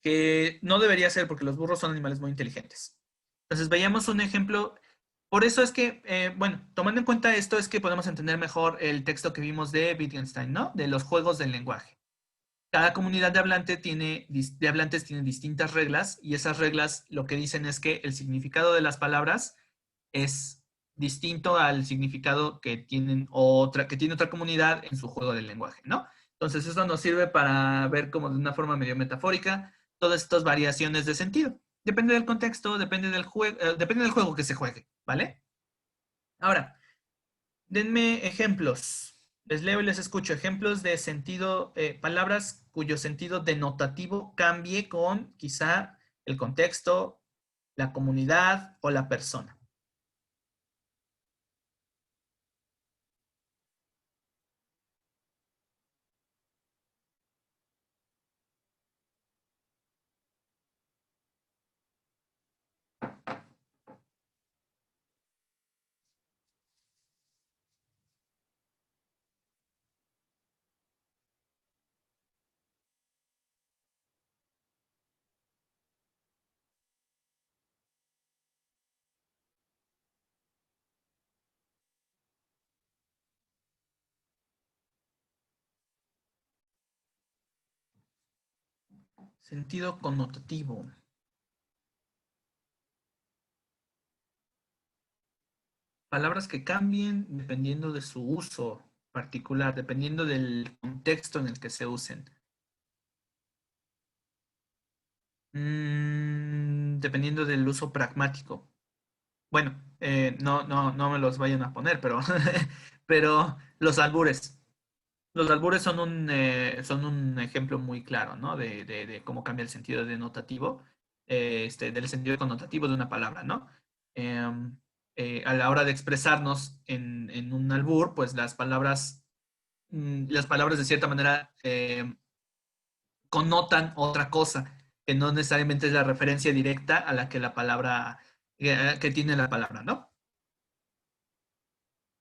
Speaker 1: Que no debería ser porque los burros son animales muy inteligentes. Entonces, veíamos un ejemplo. Por eso es que, bueno, tomando en cuenta esto, es que podemos entender mejor el texto que vimos de Wittgenstein, ¿no? De los juegos del lenguaje. Cada comunidad de hablantes tiene distintas reglas y esas reglas lo que dicen es que el significado de las palabras es distinto al significado que tiene otra comunidad en su juego del lenguaje, ¿no? Entonces, eso nos sirve para ver como de una forma medio metafórica todas estas variaciones de sentido. Depende del contexto, depende del juego que se juegue, ¿vale? Ahora, denme ejemplos. Les leo y les escucho ejemplos de sentido, palabras cuyo sentido denotativo cambie con quizá el contexto, la comunidad o la persona. Sentido connotativo. Palabras que cambien dependiendo de su uso particular, dependiendo del contexto en el que se usen. Dependiendo del uso pragmático. Bueno, no me los vayan a poner, pero, pero los albures. Los albures son un ejemplo muy claro, ¿no? De cómo cambia el sentido denotativo, del sentido connotativo de una palabra, ¿no? Em, a la hora de expresarnos en un albur, pues las palabras de cierta manera connotan otra cosa, que no necesariamente es la referencia directa a la que la palabra, que tiene la palabra, ¿no?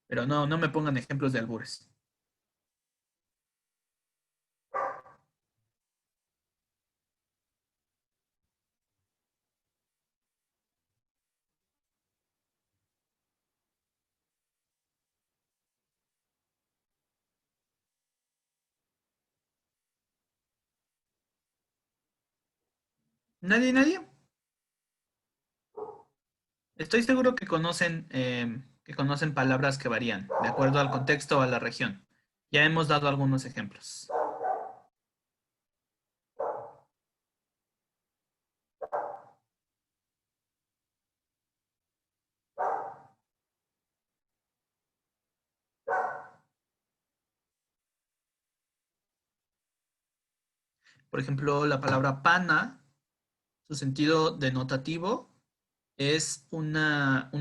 Speaker 1: Pero no me pongan ejemplos de albures. ¿Nadie? Estoy seguro que conocen palabras que varían de acuerdo al contexto o a la región. Ya hemos dado algunos ejemplos. Por ejemplo, la palabra pana, su sentido denotativo es un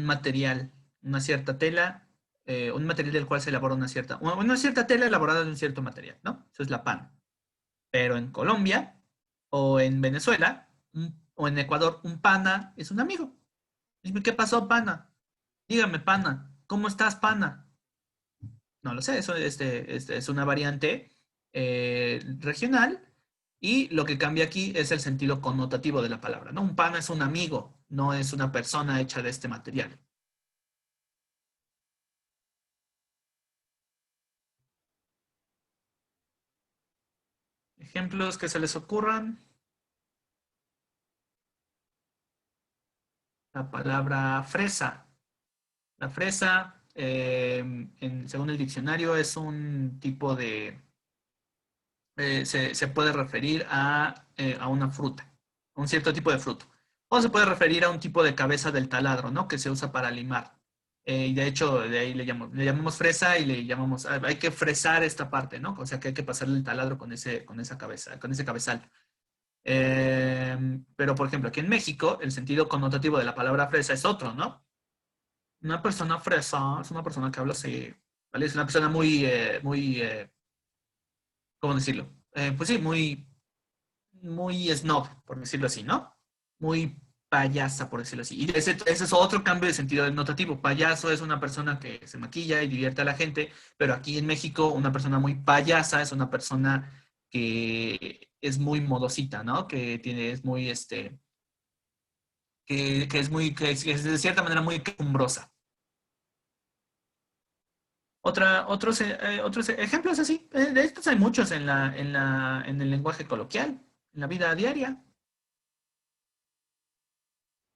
Speaker 1: material, una cierta tela, un material del cual se elabora una cierta tela elaborada de un cierto material, ¿no? Eso es la pana. Pero en Colombia o en Venezuela o en Ecuador, un pana es un amigo. Dime, ¿qué pasó, pana? Dígame, pana, ¿cómo estás, pana? No lo sé, eso es una variante regional y lo que cambia aquí es el sentido connotativo de la palabra, ¿no? Un pana es un amigo, no es una persona hecha de este material. Ejemplos que se les ocurran, la palabra fresa. La fresa según el diccionario, es un tipo de, se puede referir a una fruta, a un cierto tipo de fruto. O se puede referir a un tipo de cabeza del taladro, ¿no? Que se usa para limar. Y de hecho, de ahí le llamamos fresa y le llamamos, hay que fresar esta parte, ¿no? O sea que hay que pasarle el taladro con esa cabeza, con ese cabezal. Pero, por ejemplo, aquí en México, el sentido connotativo de la palabra fresa es otro, ¿no? Una persona fresa es una persona que habla así, ¿vale? Es una persona ¿cómo decirlo? Pues sí, muy snob, por decirlo así, ¿no? Muy payasa, por decirlo así. Y ese es otro cambio de sentido denotativo. Payaso es una persona que se maquilla y divierte a la gente, pero aquí en México una persona muy payasa es una persona que es muy modosita, ¿no? Que tiene, es muy, que es de cierta manera muy quejumbrosa. Otros ejemplos así, de estos hay muchos en el lenguaje coloquial, en la vida diaria.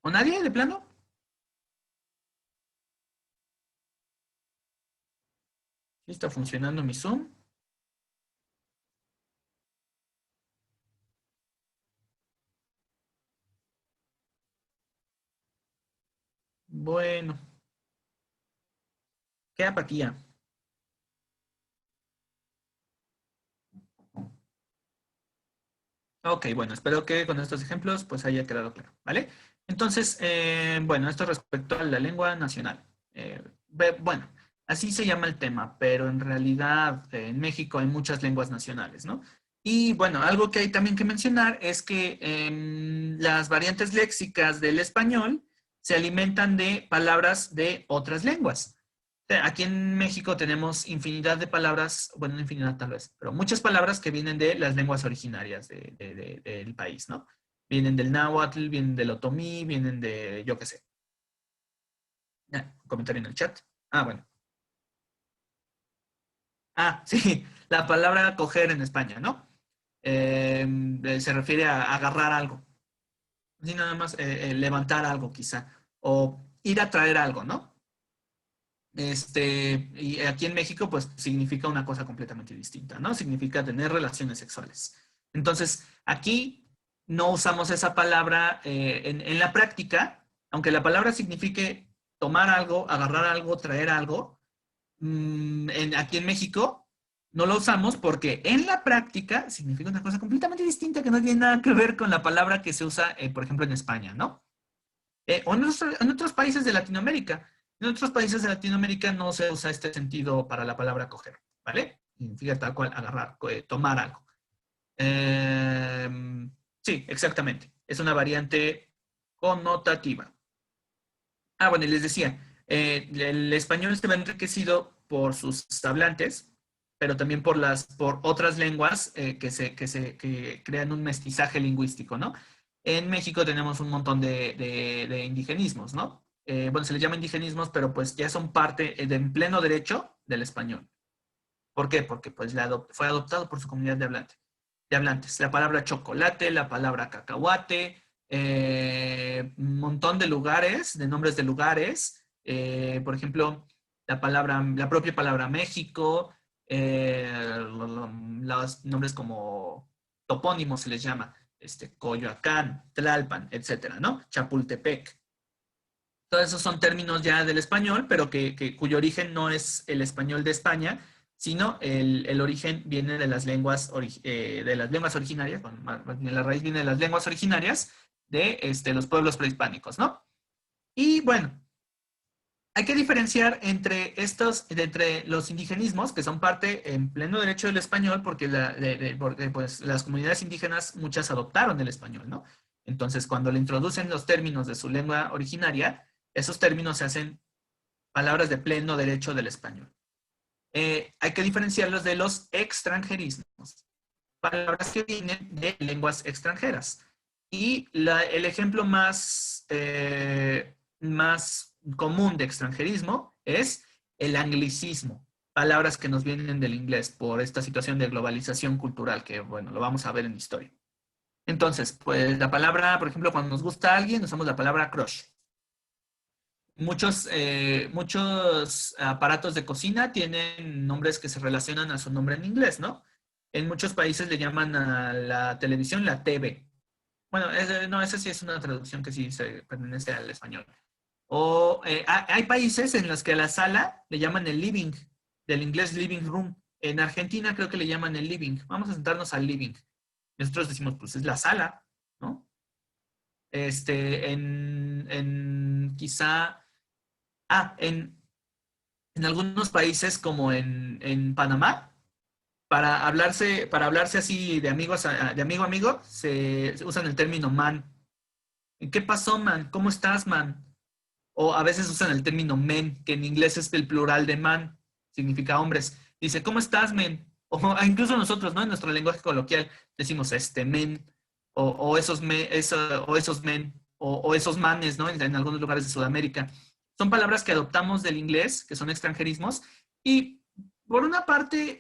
Speaker 1: ¿O nadie, de plano? ¿Sí está funcionando mi Zoom? Bueno, qué apatía. Ok, bueno, espero que con estos ejemplos pues haya quedado claro, ¿vale? Entonces, bueno, esto respecto a la lengua nacional. Bueno, así se llama el tema, pero en realidad en México hay muchas lenguas nacionales, ¿no? Y bueno, algo que hay también que mencionar es que las variantes léxicas del español se alimentan de palabras de otras lenguas. Aquí en México tenemos infinidad de palabras, bueno, no infinidad tal vez, pero muchas palabras que vienen de las lenguas originarias del país, ¿no? Vienen del náhuatl, vienen del otomí, vienen de, yo qué sé. Un comentario en el chat. Ah, bueno. Ah, sí, la palabra coger en España, ¿no? Se refiere a agarrar algo. Sí, nada más levantar algo quizá. O ir a traer algo, ¿no? Y aquí en México, pues significa una cosa completamente distinta, ¿no? Significa tener relaciones sexuales. Entonces, aquí no usamos esa palabra en la práctica, aunque la palabra signifique tomar algo, agarrar algo, traer algo, aquí en México no lo usamos porque en la práctica significa una cosa completamente distinta que no tiene nada que ver con la palabra que se usa, por ejemplo, en España, ¿no? O en otros países de Latinoamérica. En otros países de Latinoamérica no se usa este sentido para la palabra coger, ¿vale? Significa tal cual agarrar, tomar algo. Sí, exactamente. Es una variante connotativa. Ah, bueno, y les decía, el español se ve enriquecido por sus hablantes, pero también por otras lenguas que crean un mestizaje lingüístico, ¿no? En México tenemos un montón de indigenismos, ¿no? Bueno, se les llama indigenismos, pero pues ya son parte en pleno derecho del español. ¿Por qué? Porque pues fue adoptado por su comunidad de hablantes. La palabra chocolate, la palabra cacahuate, un montón de lugares, de nombres de lugares. Por ejemplo, la propia palabra México, los nombres como topónimos se les llama, Coyoacán, Tlalpan, etcétera, ¿no? Chapultepec. Todos esos son términos ya del español, pero cuyo origen no es el español de España, sino el origen viene de de las lenguas originarias, bueno, más bien la raíz viene de las lenguas originarias de los pueblos prehispánicos, ¿no? Y bueno, hay que diferenciar entre los indigenismos, que son parte en pleno derecho del español, porque, porque, pues, las comunidades indígenas, muchas adoptaron el español, ¿no? Entonces, cuando le introducen los términos de su lengua originaria, esos términos se hacen palabras de pleno derecho del español. Hay que diferenciarlos de los extranjerismos, palabras que vienen de lenguas extranjeras. Y el ejemplo más común de extranjerismo es el anglicismo, palabras que nos vienen del inglés por esta situación de globalización cultural, que bueno, lo vamos a ver en historia. Entonces, pues la palabra, por ejemplo, cuando nos gusta a alguien, usamos la palabra crush. Muchos aparatos de cocina tienen nombres que se relacionan a su nombre en inglés, ¿no? En muchos países le llaman a la televisión la TV. Bueno, no, esa sí es una traducción que sí se pertenece al español. O hay países en los que a la sala le llaman el living, del inglés living room. En Argentina creo que le llaman el living. Vamos a sentarnos al living. Nosotros decimos, pues es la sala, ¿no? En quizá, en algunos países como en Panamá, para hablarse así de amigos, de amigo a amigo, se usan el término man. ¿Qué pasó, man? ¿Cómo estás, man? O a veces usan el término men, que en inglés es el plural de man, significa hombres. Dice, ¿cómo estás, men? O incluso nosotros, ¿no? En nuestro lenguaje coloquial decimos este men, o esos men, o esos manes, ¿no? En algunos lugares de Sudamérica. Son palabras que adoptamos del inglés, que son extranjerismos, y por una parte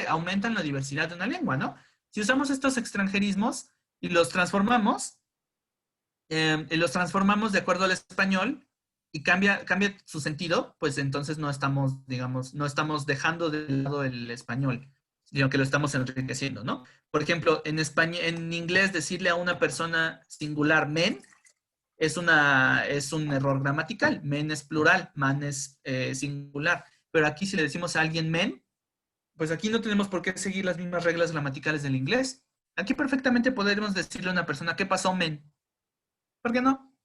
Speaker 1: aumentan la diversidad de una lengua, ¿no? Si usamos estos extranjerismos y los transformamos de acuerdo al español y cambia su sentido, pues entonces no estamos, digamos, no estamos dejando de lado el español, sino que lo estamos enriqueciendo, ¿no? Por ejemplo, en España, en inglés decirle a una persona singular men es un error gramatical. Men es plural, man es singular. Pero aquí si le decimos a alguien men, pues aquí no tenemos por qué seguir las mismas reglas gramaticales del inglés. Aquí perfectamente podemos decirle a una persona, ¿qué pasó, men? ¿Por qué no?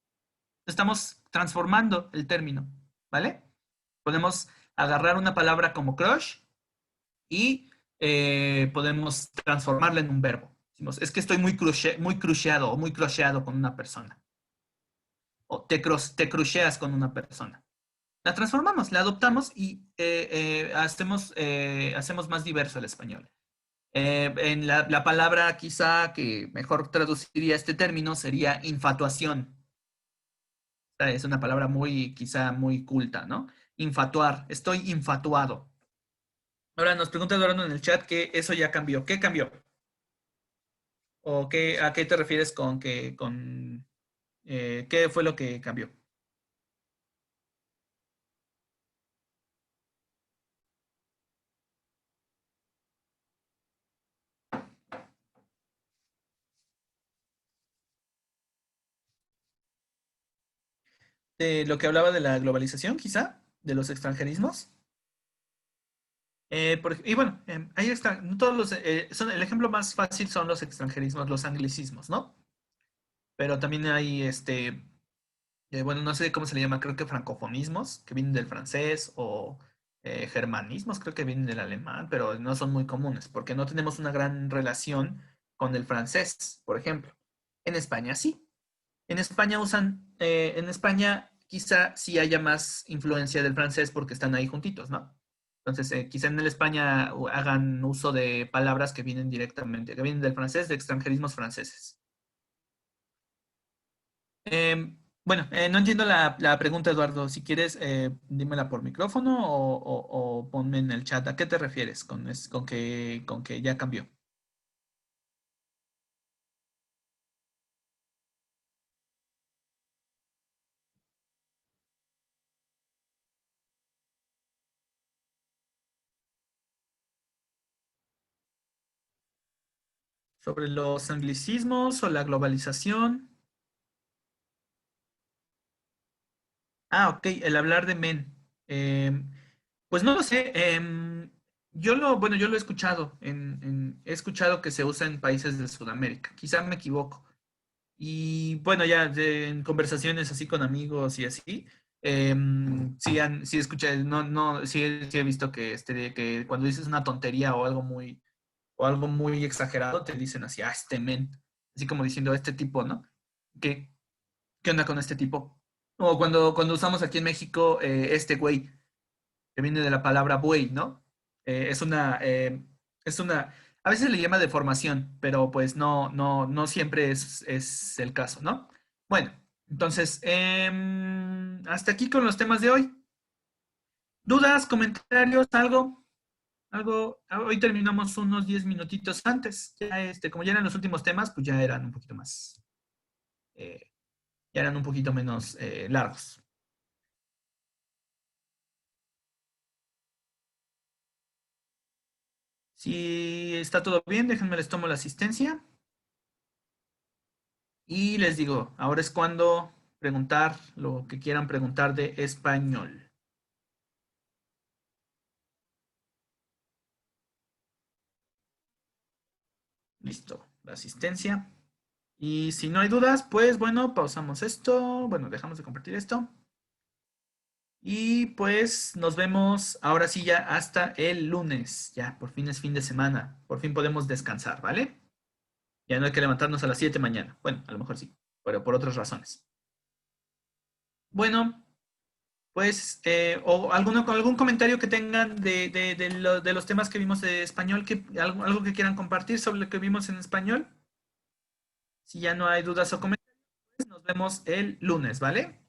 Speaker 1: Estamos transformando el término, ¿vale? Podemos agarrar una palabra como crush y podemos transformarla en un verbo. Decimos, es que estoy muy crusheado o muy crusheado con una persona. O te crusheas con una persona. La transformamos, la adoptamos y hacemos más diverso el español. En la palabra quizá que mejor traduciría este término sería infatuación. Es una palabra muy, quizá muy culta, ¿no? Infatuar, estoy infatuado. Ahora nos pregunta Eduardo en el chat que eso ya cambió. ¿Qué cambió? ¿O a qué te refieres qué fue lo que cambió? De lo que hablaba de la globalización, quizá, de los extranjerismos. Y bueno, ahí está. No todos el ejemplo más fácil son los extranjerismos, los anglicismos, ¿no? Pero también hay bueno, no sé cómo se le llama, creo que francofonismos, que vienen del francés, o germanismos, creo que vienen del alemán, pero no son muy comunes, porque no tenemos una gran relación con el francés, por ejemplo. En España sí. En España quizá sí haya más influencia del francés porque están ahí juntitos, ¿no? Entonces, quizá en el España hagan uso de palabras que vienen directamente, que vienen del francés, de extranjerismos franceses. Bueno, no entiendo la pregunta, Eduardo. Si quieres, dímela por micrófono o ponme en el chat. ¿A qué te refieres con que ya cambió? ¿Sobre los anglicismos o la globalización? Ah, ok, el hablar de men. Pues no lo sé. Bueno, yo lo he escuchado. He escuchado que se usa en países de Sudamérica. Quizá me equivoco. Y bueno, ya en conversaciones así con amigos y así, sí escuché, no, sí he visto que cuando dices una tontería o algo muy exagerado, te dicen así, este men, así como diciendo este tipo, ¿no? ¿Qué, qué onda con este tipo? O cuando usamos aquí en México este güey, que viene de la palabra buey, ¿no? Es una, a veces le llama deformación, pero pues no siempre es el caso, ¿no? Bueno, entonces, hasta aquí con los temas de hoy. ¿Dudas, comentarios, algo? Algo, hoy terminamos unos 10 minutitos antes. Ya como ya eran los últimos temas, pues ya eran un poquito más. eh, Ya eran un poquito menos largos. Si está todo bien, déjenme les tomo la asistencia y les digo, ahora es cuando preguntar lo que quieran preguntar de español. Listo, la asistencia. Y si no hay dudas, pues bueno, pausamos esto. Bueno, dejamos de compartir esto. Y pues nos vemos ahora sí ya hasta el lunes. Ya, por fin es fin de semana. Por fin podemos descansar, ¿vale? Ya no hay que levantarnos a las 7 mañana. Bueno, a lo mejor sí, pero por otras razones. Bueno, pues, o algún comentario que tengan de los temas que vimos de español, algo que quieran compartir sobre lo que vimos en español. Si ya no hay dudas o comentarios, nos vemos el lunes, ¿vale?